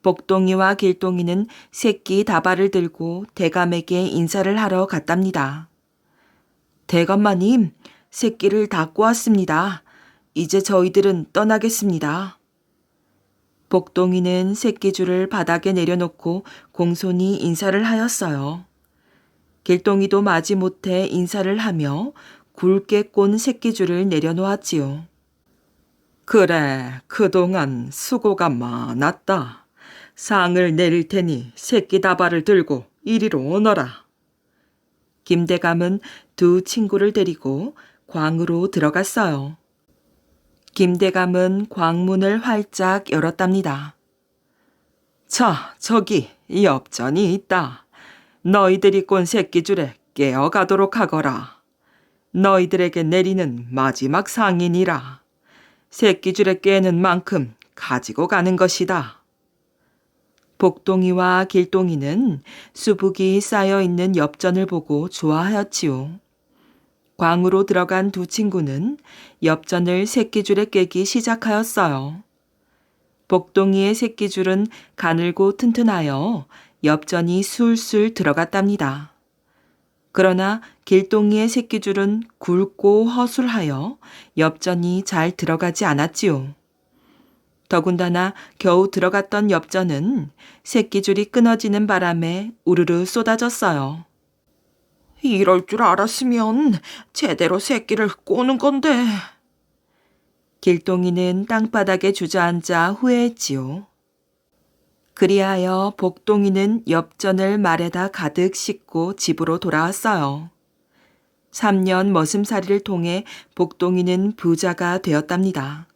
복동이와 길동이는 새끼 다발을 들고 대감에게 인사를 하러 갔답니다. 대감마님, 새끼를 다 꼬았습니다. 이제 저희들은 떠나겠습니다. 복동이는 새끼줄을 바닥에 내려놓고 공손히 인사를 하였어요. 길동이도 마지못해 인사를 하며 굵게 꼰 새끼줄을 내려놓았지요. 그래, 그동안 수고가 많았다. 상을 내릴 테니 새끼 다발을 들고 이리로 오너라. 김대감은 두 친구를 데리고 광으로 들어갔어요. 김대감은 광문을 활짝 열었답니다. 자, 저기 엽전이 있다. 너희들이 꼰 새끼줄에 깨어가도록 하거라. 너희들에게 내리는 마지막 상인이라. 새끼줄에 깨는 만큼 가지고 가는 것이다. 복동이와 길동이는 수북이 쌓여있는 엽전을 보고 좋아하였지요. 광으로 들어간 두 친구는 엽전을 새끼줄에 깨기 시작하였어요. 복동이의 새끼줄은 가늘고 튼튼하여 엽전이 술술 들어갔답니다. 그러나 길동이의 새끼줄은 굵고 허술하여 엽전이 잘 들어가지 않았지요. 더군다나 겨우 들어갔던 엽전은 새끼줄이 끊어지는 바람에 우르르 쏟아졌어요. 이럴 줄 알았으면 제대로 새끼를 꼬는 건데. 길동이는 땅바닥에 주저앉아 후회했지요. 그리하여 복동이는 엽전을 말에다 가득 싣고 집으로 돌아왔어요. 3년 머슴살이를 통해 복동이는 부자가 되었답니다.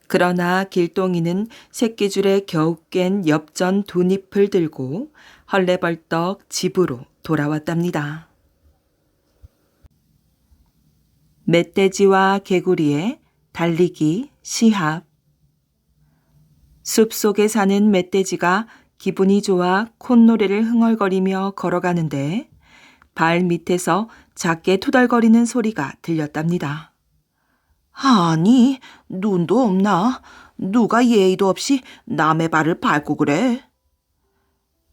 그러나 길동이는 새끼줄에 겨우 깬 엽전 2잎을 들고 헐레벌떡 집으로 돌아왔답니다. 멧돼지와 개구리의 달리기 시합. 숲속에 사는 멧돼지가 기분이 좋아 콧노래를 흥얼거리며 걸어가는데 발 밑에서 작게 투덜거리는 소리가 들렸답니다. 아니, 눈도 없나? 누가 예의도 없이 남의 발을 밟고 그래?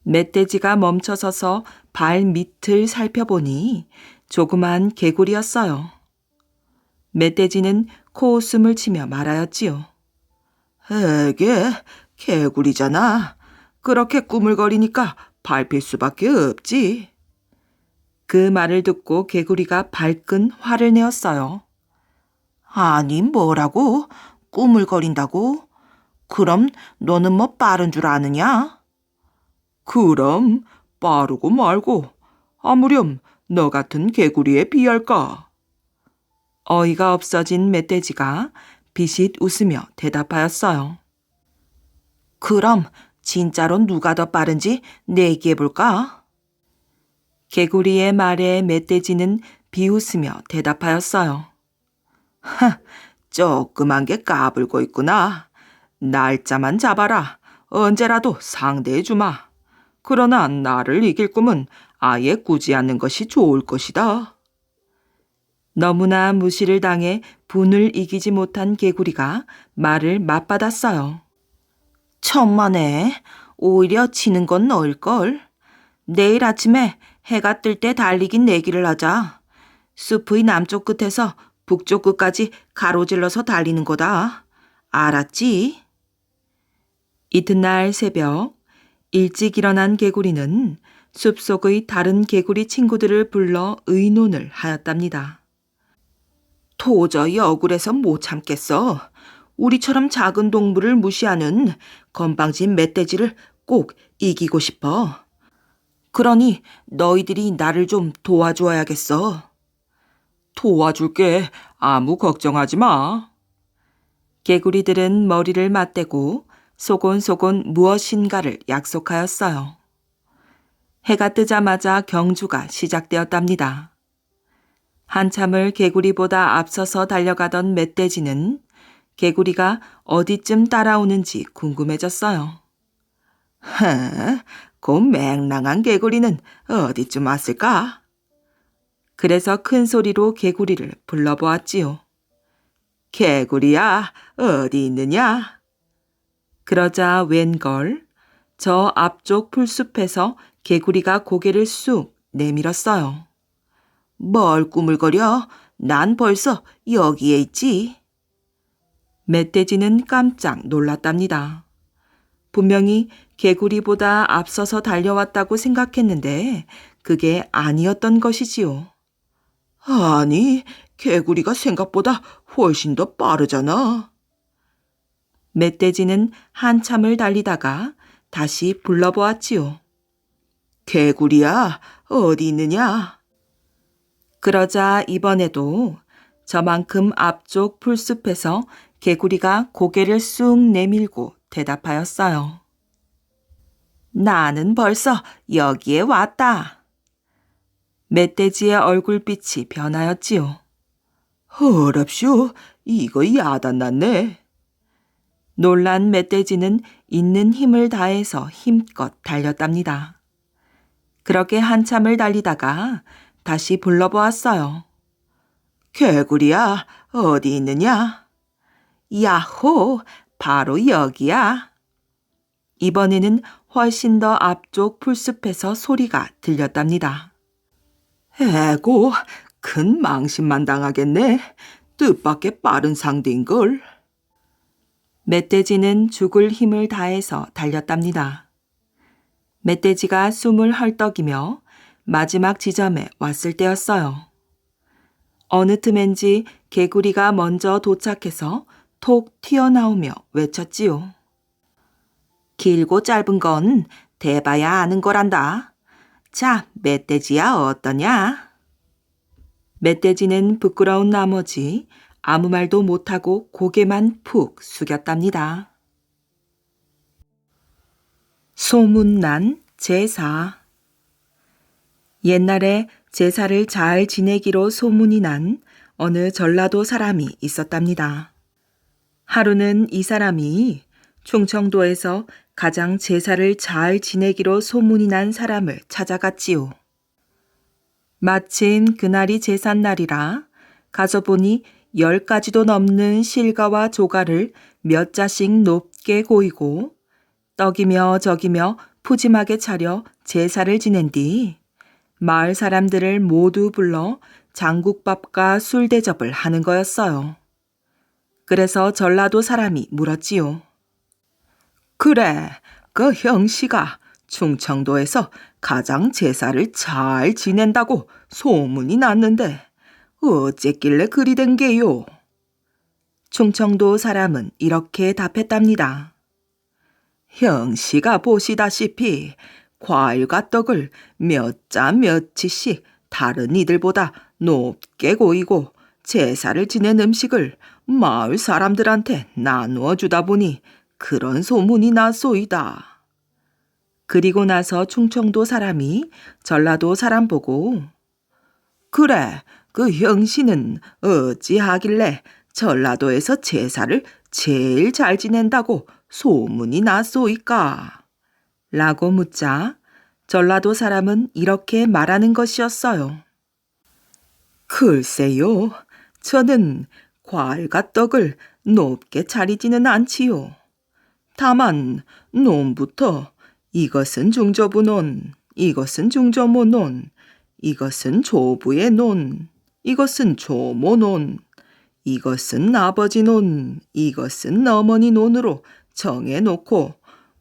멧돼지가 멈춰서서 발 밑을 살펴보니 조그만 개구리였어요. 멧돼지는 코웃음을 치며 말하였지요. 에게, 개구리잖아. 그렇게 꾸물거리니까 밟힐 수밖에 없지. 그 말을 듣고 개구리가 발끈 화를 내었어요. 아니, 뭐라고? 꾸물거린다고? 그럼 너는 뭐 빠른 줄 아느냐? 그럼 빠르고 말고 아무렴 너 같은 개구리에 비할까? 어이가 없어진 멧돼지가 비sit 웃으며 대답하였어요. 그럼 진짜로 누가 더 빠른지 내기해볼까? 개구리의 말에 멧돼지는 비웃으며 대답하였어요. 조그만 게 까불고 있구나. 날짜만 잡아라. 언제라도 상대해주마. 그러나 나를 이길 꿈은 아예 꾸지 않는 것이 좋을 것이다. 너무나 무시를 당해 분을 이기지 못한 개구리가 말을 맞받았어요. 천만에 오히려 지는 건 너일걸. 내일 아침에 해가 뜰 때 달리긴 내기를 하자. 숲의 남쪽 끝에서 북쪽 끝까지 가로질러서 달리는 거다. 알았지? 이튿날 새벽 일찍 일어난 개구리는 숲속의 다른 개구리 친구들을 불러 의논을 하였답니다. 도저히 억울해서 못 참겠어. 우리처럼 작은 동물을 무시하는 건방진 멧돼지를 꼭 이기고 싶어. 그러니 너희들이 나를 좀 도와줘야겠어. 도와줄게. 아무 걱정하지 마. 개구리들은 머리를 맞대고 소곤소곤 무엇인가를 약속하였어요. 해가 뜨자마자 경주가 시작되었답니다. 한참을 개구리보다 앞서서 달려가던 멧돼지는 개구리가 어디쯤 따라오는지 궁금해졌어요. 그 맹랑한 개구리는 어디쯤 왔을까? 그래서 큰 소리로 개구리를 불러보았지요. 개구리야, 어디 있느냐? 그러자 웬걸 저 앞쪽 풀숲에서 개구리가 고개를 쑥 내밀었어요. 뭘 꾸물거려? 난 벌써 여기에 있지. 멧돼지는 깜짝 놀랐답니다. 분명히 개구리보다 앞서서 달려왔다고 생각했는데 그게 아니었던 것이지요. 아니, 개구리가 생각보다 훨씬 더 빠르잖아. 멧돼지는 한참을 달리다가 다시 불러보았지요. 개구리야, 어디 있느냐? 그러자 이번에도 저만큼 앞쪽 풀숲에서 개구리가 고개를 쑥 내밀고 대답하였어요. 나는 벌써 여기에 왔다. 멧돼지의 얼굴빛이 변하였지요. 어랍쇼, 이거 야단났네. 놀란 멧돼지는 있는 힘을 다해서 힘껏 달렸답니다. 그렇게 한참을 달리다가 다시 불러보았어요. 개구리야, 어디 있느냐? 야호, 바로 여기야. 이번에는 훨씬 더 앞쪽 풀숲에서 소리가 들렸답니다. 에고, 큰 망신만 당하겠네. 뜻밖의 빠른 상대인걸. 멧돼지는 죽을 힘을 다해서 달렸답니다. 멧돼지가 숨을 헐떡이며 마지막 지점에 왔을 때였어요. 어느 틈엔지 개구리가 먼저 도착해서 톡 튀어나오며 외쳤지요. 길고 짧은 건 대봐야 아는 거란다. 자, 멧돼지야 어떠냐? 멧돼지는 부끄러운 나머지 아무 말도 못하고 고개만 푹 숙였답니다. 소문난 제사. 옛날에 제사를 잘 지내기로 소문이 난 어느 전라도 사람이 있었답니다. 하루는 이 사람이 충청도에서 가장 제사를 잘 지내기로 소문이 난 사람을 찾아갔지요. 마침 그날이 제삿날이라 가서 보니 10가지도 넘는 실과와 조가를 몇 자씩 높게 고이고 떡이며 저기며 푸짐하게 차려 제사를 지낸 뒤 마을 사람들을 모두 불러 장국밥과 술 대접을 하는 거였어요. 그래서 전라도 사람이 물었지요. 그래, 그 형씨가 충청도에서 가장 제사를 잘 지낸다고 소문이 났는데 어쨌길래 그리 된 게요? 충청도 사람은 이렇게 답했답니다. 형씨가 보시다시피 과일과 떡을 몇 자 몇치씩 다른 이들보다 높게 고이고 제사를 지낸 음식을 마을 사람들한테 나누어 주다 보니 그런 소문이 났소이다. 그리고 나서 충청도 사람이 전라도 사람 보고 그래, 그 형씨는 어찌하길래 전라도에서 제사를 제일 잘 지낸다고 소문이 났소이까? 라고 묻자 전라도 사람은 이렇게 말하는 것이었어요. 글쎄요, 저는 과일과 떡을 높게 차리지는 않지요. 다만 논부터 이것은 중저부 논, 이것은 중저모 논, 이것은 조부의 논, 이것은 조모 논, 이것은 아버지 논, 이것은 어머니 논으로 정해놓고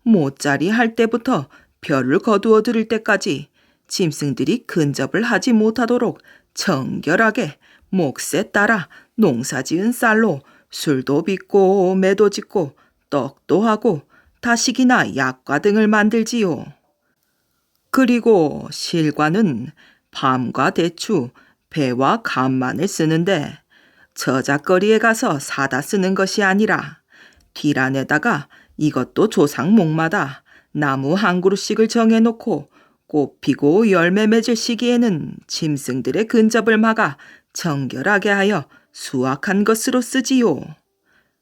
모짜리 할 때부터 별을 거두어 드릴 때까지 짐승들이 근접을 하지 못하도록 정결하게 몫에 따라 농사지은 쌀로 술도 빚고 매도 짓고 떡도 하고 다식이나 약과 등을 만들지요. 그리고 실과는 밤과 대추, 배와 간만을 쓰는데 저작거리에 가서 사다 쓰는 것이 아니라 뒤란에다가 이것도 조상 목마다 나무 한 그루씩을 정해놓고 꽃 피고 열매 맺을 시기에는 짐승들의 근접을 막아 정결하게 하여 수확한 것으로 쓰지요.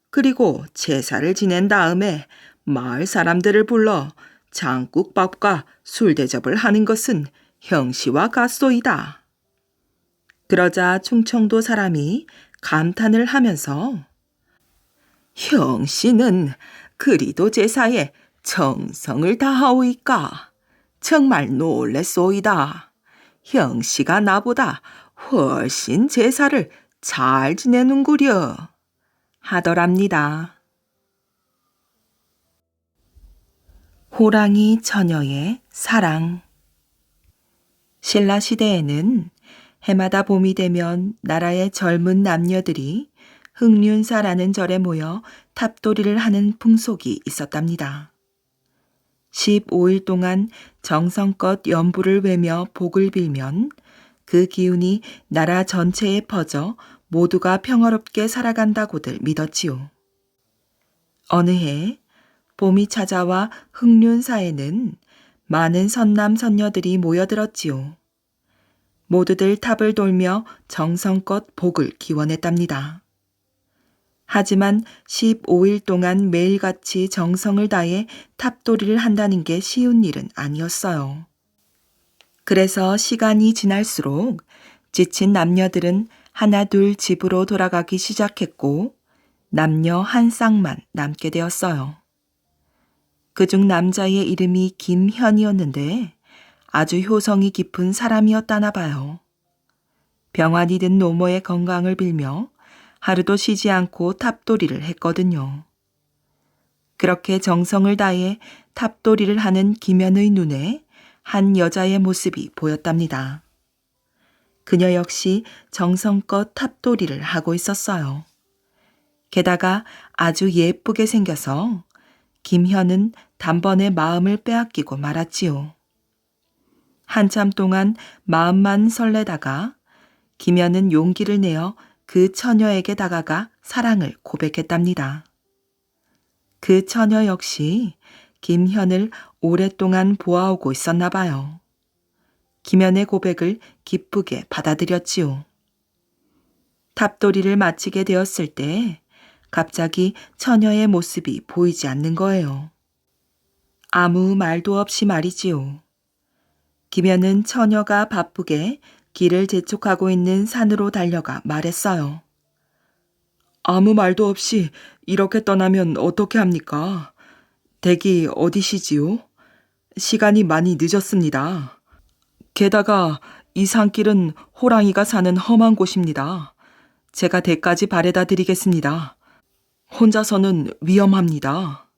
그리고 제사를 지낸 다음에 마을 사람들을 불러 장국밥과 술 대접을 하는 것은 형씨와 같소이다. 그러자 충청도 사람이 감탄을 하면서 형씨는 그리도 제사에 정성을 다하오이까? 정말 놀랬소이다. 형씨가 나보다 훨씬 제사를 잘 지내는구려. 하더랍니다. 호랑이 처녀의 사랑. 신라 시대에는 해마다 봄이 되면 나라의 젊은 남녀들이 흑륜사라는 절에 모여 탑돌이를 하는 풍속이 있었답니다. 15일 동안 정성껏 연부를 외며 복을 빌면 그 기운이 나라 전체에 퍼져 모두가 평화롭게 살아간다고들 믿었지요. 어느 해 봄이 찾아와 흑륜사에는 많은 선남 선녀들이 모여들었지요. 모두들 탑을 돌며 정성껏 복을 기원했답니다. 하지만 15일 동안 매일같이 정성을 다해 탑돌이를 한다는 게 쉬운 일은 아니었어요. 그래서 시간이 지날수록 지친 남녀들은 하나둘 집으로 돌아가기 시작했고 남녀 한 쌍만 남게 되었어요. 그중 남자의 이름이 김현이었는데 아주 효성이 깊은 사람이었다나 봐요. 병환이 든 노모의 건강을 빌며 하루도 쉬지 않고 탑돌이를 했거든요. 그렇게 정성을 다해 탑돌이를 하는 김현의 눈에 한 여자의 모습이 보였답니다. 그녀 역시 정성껏 탑돌이를 하고 있었어요. 게다가 아주 예쁘게 생겨서 김현은 단번에 마음을 빼앗기고 말았지요. 한참 동안 마음만 설레다가 김현은 용기를 내어 그 처녀에게 다가가 사랑을 고백했답니다. 그 처녀 역시 김현을 오랫동안 보아오고 있었나 봐요. 김현의 고백을 기쁘게 받아들였지요. 탑돌이를 마치게 되었을 때 갑자기 처녀의 모습이 보이지 않는 거예요. 아무 말도 없이 말이지요. 김현은 처녀가 바쁘게 길을 재촉하고 있는 산으로 달려가 말했어요. 아무 말도 없이 이렇게 떠나면 어떻게 합니까? 댁이 어디시지요? 시간이 많이 늦었습니다. 게다가 이 산길은 호랑이가 사는 험한 곳입니다. 제가 댁까지 바래다 드리겠습니다. 혼자서는 위험합니다.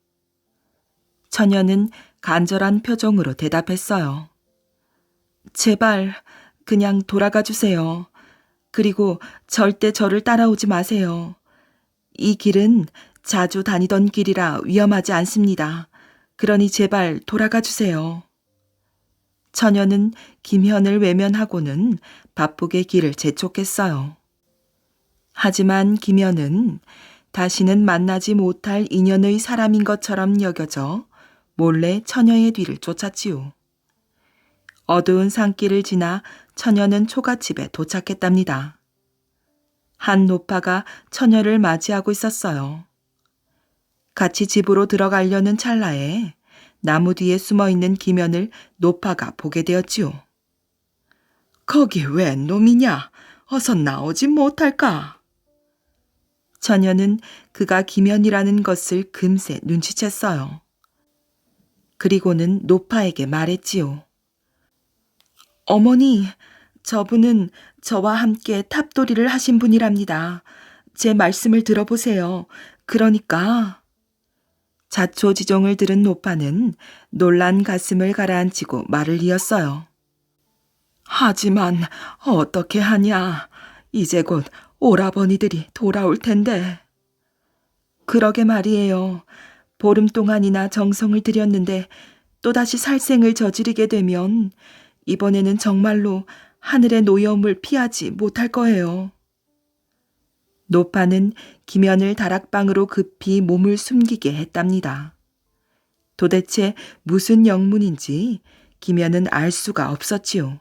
처녀는 간절한 표정으로 대답했어요. 제발 그냥 돌아가 주세요. 그리고 절대 저를 따라오지 마세요. 이 길은 자주 다니던 길이라 위험하지 않습니다. 그러니 제발 돌아가 주세요. 처녀는 김현을 외면하고는 바쁘게 길을 재촉했어요. 하지만 김현은 다시는 만나지 못할 인연의 사람인 것처럼 여겨져 몰래 처녀의 뒤를 쫓았지요. 어두운 산길을 지나 처녀는 초가집에 도착했답니다. 한 노파가 처녀를 맞이하고 있었어요. 같이 집으로 들어가려는 찰나에 나무 뒤에 숨어있는 김현을 노파가 보게 되었지요. 거기 웬 놈이냐? 어서 나오지 못할까? 처녀는 그가 김현이라는 것을 금세 눈치챘어요. 그리고는 노파에게 말했지요. 어머니, 저분은 저와 함께 탑돌이를 하신 분이랍니다. 제 말씀을 들어보세요. 그러니까. 자초지종을 들은 노파는 놀란 가슴을 가라앉히고 말을 이었어요. 하지만 어떻게 하냐. 이제 곧 오라버니들이 돌아올 텐데. 그러게 말이에요. 보름 동안이나 정성을 들였는데 또다시 살생을 저지르게 되면 이번에는 정말로 하늘의 노여움을 피하지 못할 거예요. 노파는 김현을 다락방으로 급히 몸을 숨기게 했답니다. 도대체 무슨 영문인지 김현은 알 수가 없었지요.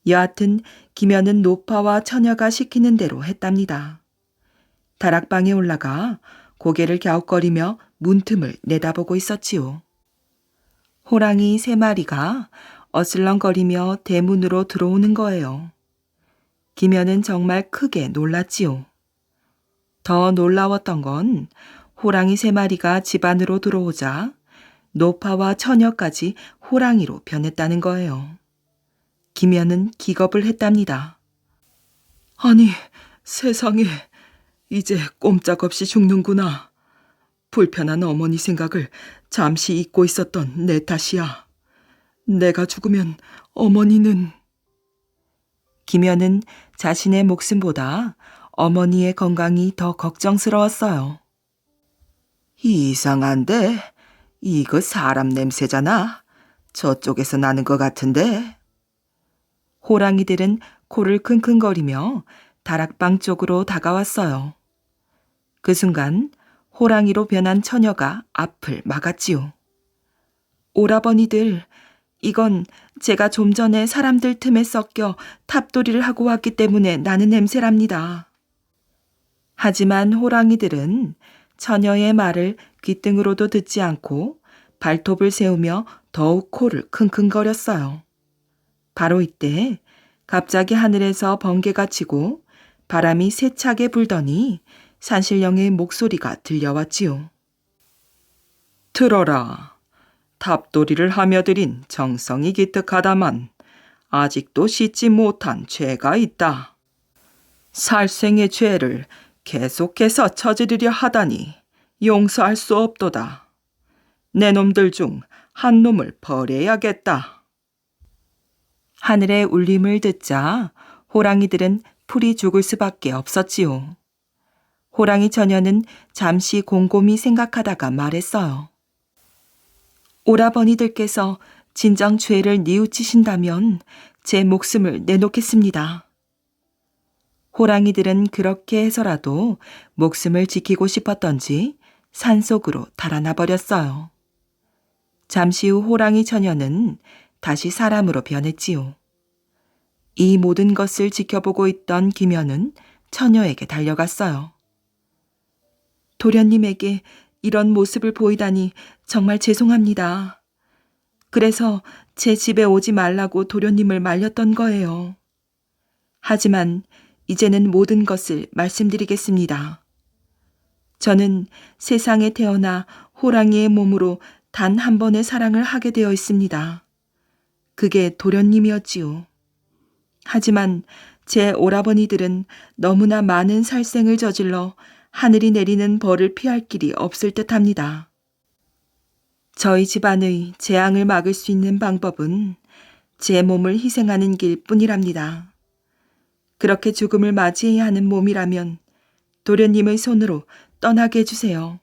여하튼 김현은 노파와 처녀가 시키는 대로 했답니다. 다락방에 올라가 고개를 갸웃거리며 문틈을 내다보고 있었지요. 호랑이 3마리가 어슬렁거리며 대문으로 들어오는 거예요. 김현은 정말 크게 놀랐지요. 더 놀라웠던 건 호랑이 3마리가 집 안으로 들어오자 노파와 처녀까지 호랑이로 변했다는 거예요. 김현은 기겁을 했답니다. 아니, 세상에, 이제 꼼짝없이 죽는구나. 불편한 어머니 생각을 잠시 잊고 있었던 내 탓이야. 내가 죽으면 어머니는... 김현은 자신의 목숨보다 어머니의 건강이 더 걱정스러웠어요. 이상한데? 이거 사람 냄새잖아. 저쪽에서 나는 것 같은데. 호랑이들은 코를 킁킁거리며 다락방 쪽으로 다가왔어요. 그 순간 호랑이로 변한 처녀가 앞을 막았지요. 오라버니들, 이건 제가 좀 전에 사람들 틈에 섞여 탑돌이를 하고 왔기 때문에 나는 냄새랍니다. 하지만 호랑이들은 처녀의 말을 귓등으로도 듣지 않고 발톱을 세우며 더욱 코를 킁킁거렸어요. 바로 이때 갑자기 하늘에서 번개가 치고 바람이 세차게 불더니 산신령의 목소리가 들려왔지요. 들어라. 탑돌이를 하며 들인 정성이 기특하다만 아직도 씻지 못한 죄가 있다. 살생의 죄를 계속해서 저지르려 하다니 용서할 수 없도다. 내 놈들 중 한 놈을 버려야겠다. 하늘의 울림을 듣자 호랑이들은 풀이 죽을 수밖에 없었지요. 호랑이 처녀는 잠시 곰곰이 생각하다가 말했어요. 오라버니들께서 진정 죄를 뉘우치신다면 제 목숨을 내놓겠습니다. 호랑이들은 그렇게 해서라도 목숨을 지키고 싶었던지 산속으로 달아나 버렸어요. 잠시 후 호랑이 처녀는 다시 사람으로 변했지요. 이 모든 것을 지켜보고 있던 김현은 처녀에게 달려갔어요. 도련님에게 이런 모습을 보이다니 정말 죄송합니다. 그래서 제 집에 오지 말라고 도련님을 말렸던 거예요. 하지만 이제는 모든 것을 말씀드리겠습니다. 저는 세상에 태어나 호랑이의 몸으로 단 한 번의 사랑을 하게 되어 있습니다. 그게 도련님이었지요. 하지만 제 오라버니들은 너무나 많은 살생을 저질러 하늘이 내리는 벌을 피할 길이 없을 듯합니다. 저희 집안의 재앙을 막을 수 있는 방법은 제 몸을 희생하는 길뿐이랍니다. 그렇게 죽음을 맞이해야 하는 몸이라면 도련님의 손으로 떠나게 해주세요.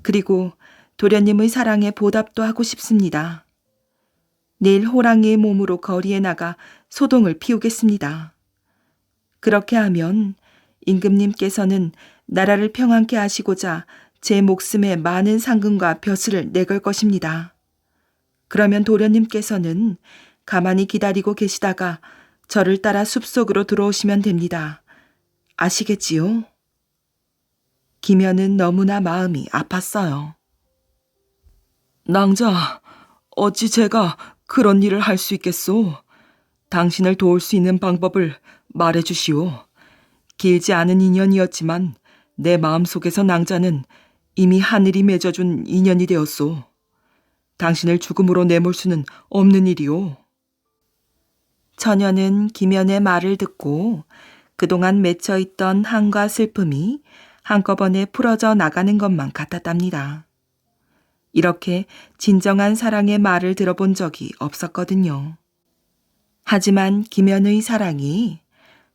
그리고 도련님의 사랑에 보답도 하고 싶습니다. 내일 호랑이의 몸으로 거리에 나가 소동을 피우겠습니다. 그렇게 하면 임금님께서는 나라를 평안케 하시고자 제 목숨에 많은 상금과 벼슬을 내걸 것입니다. 그러면 도련님께서는 가만히 기다리고 계시다가 저를 따라 숲속으로 들어오시면 됩니다. 아시겠지요? 김현은 너무나 마음이 아팠어요. 낭자, 어찌 제가 그런 일을 할 수 있겠소? 당신을 도울 수 있는 방법을 말해 주시오. 길지 않은 인연이었지만 내 마음속에서 낭자는 이미 하늘이 맺어준 인연이 되었소. 당신을 죽음으로 내몰 수는 없는 일이오. 처녀는 김연의 말을 듣고 그동안 맺혀있던 한과 슬픔이 한꺼번에 풀어져 나가는 것만 같았답니다. 이렇게 진정한 사랑의 말을 들어본 적이 없었거든요. 하지만 김연의 사랑이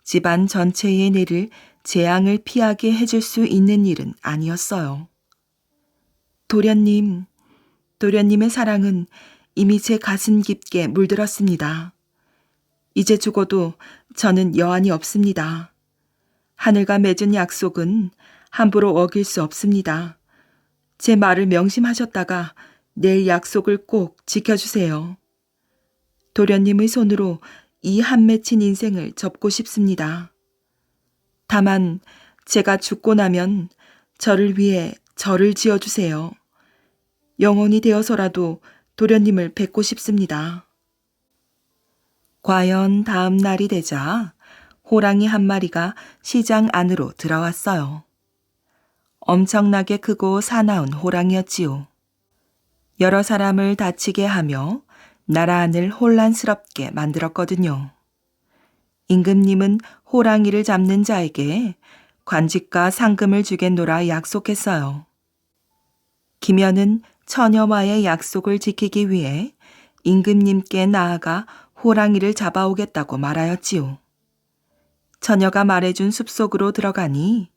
집안 전체에 내릴 재앙을 피하게 해줄 수 있는 일은 아니었어요. 도련님의 사랑은 이미 제 가슴 깊게 물들었습니다. 이제 죽어도 저는 여한이 없습니다. 하늘과 맺은 약속은 함부로 어길 수 없습니다. 제 말을 명심하셨다가 내일 약속을 꼭 지켜주세요. 도련님의 손으로 이 한 맺힌 인생을 접고 싶습니다. 다만 제가 죽고 나면 저를 위해 절을 지어주세요. 영혼이 되어서라도 도련님을 뵙고 싶습니다. 과연 다음 날이 되자 호랑이 한 마리가 시장 안으로 들어왔어요. 엄청나게 크고 사나운 호랑이였지요. 여러 사람을 다치게 하며 나라 안을 혼란스럽게 만들었거든요. 임금님은 호랑이를 잡는 자에게 관직과 상금을 주겠노라 약속했어요. 김연은 처녀와의 약속을 지키기 위해 임금님께 나아가 호랑이를 잡아오겠다고 말하였지요. 처녀가 말해준 숲속으로 들어가니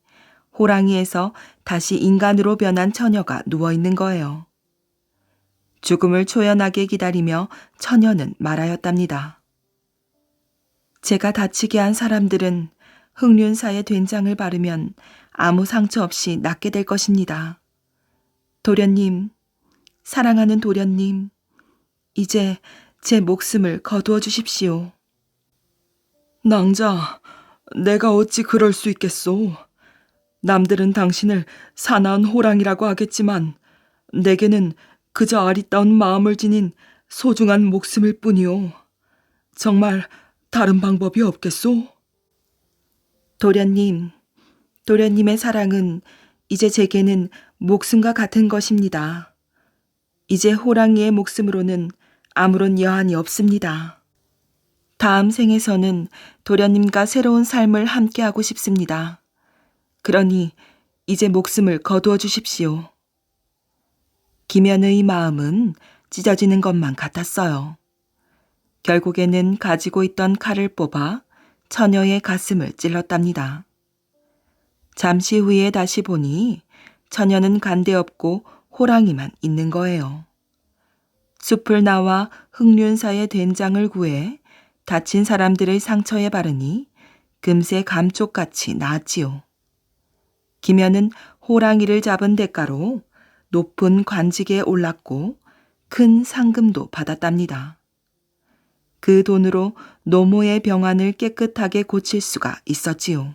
호랑이에서 다시 인간으로 변한 처녀가 누워있는 거예요. 죽음을 초연하게 기다리며 처녀는 말하였답니다. 제가 다치게 한 사람들은 흑륜사의 된장을 바르면 아무 상처 없이 낫게 될 것입니다. 도련님, 사랑하는 도련님, 이제 제 목숨을 거두어 주십시오. 낭자, 내가 어찌 그럴 수 있겠소. 남들은 당신을 사나운 호랑이라고 하겠지만 내게는 그저 아리따운 마음을 지닌 소중한 목숨일 뿐이오. 정말 다른 방법이 없겠소? 도련님, 도련님의 사랑은 이제 제게는 목숨과 같은 것입니다. 이제 호랑이의 목숨으로는 아무런 여한이 없습니다. 다음 생에서는 도련님과 새로운 삶을 함께하고 싶습니다. 그러니 이제 목숨을 거두어 주십시오. 김연의 마음은 찢어지는 것만 같았어요. 결국에는 가지고 있던 칼을 뽑아 처녀의 가슴을 찔렀답니다. 잠시 후에 다시 보니 처녀는 간데없고 호랑이만 있는 거예요. 숲을 나와 흑륜사의 된장을 구해 다친 사람들의 상처에 바르니 금세 감쪽같이 나았지요. 김연은 호랑이를 잡은 대가로 높은 관직에 올랐고 큰 상금도 받았답니다. 그 돈으로 노모의 병환을 깨끗하게 고칠 수가 있었지요.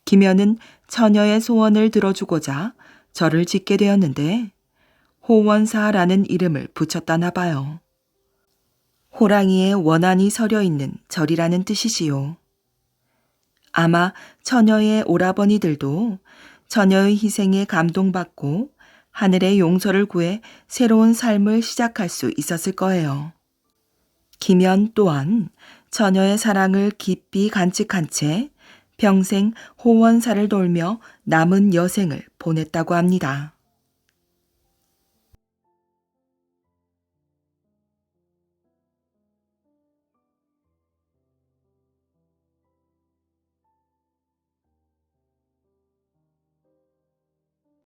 김연은 처녀의 소원을 들어주고자 절을 짓게 되었는데 호원사라는 이름을 붙였다나 봐요. 호랑이의 원한이 서려 있는 절이라는 뜻이지요. 아마 처녀의 오라버니들도 처녀의 희생에 감동받고 하늘의 용서를 구해 새로운 삶을 시작할 수 있었을 거예요. 김연 또한 처녀의 사랑을 깊이 간직한 채 평생 호원사를 돌며 남은 여생을 보냈다고 합니다.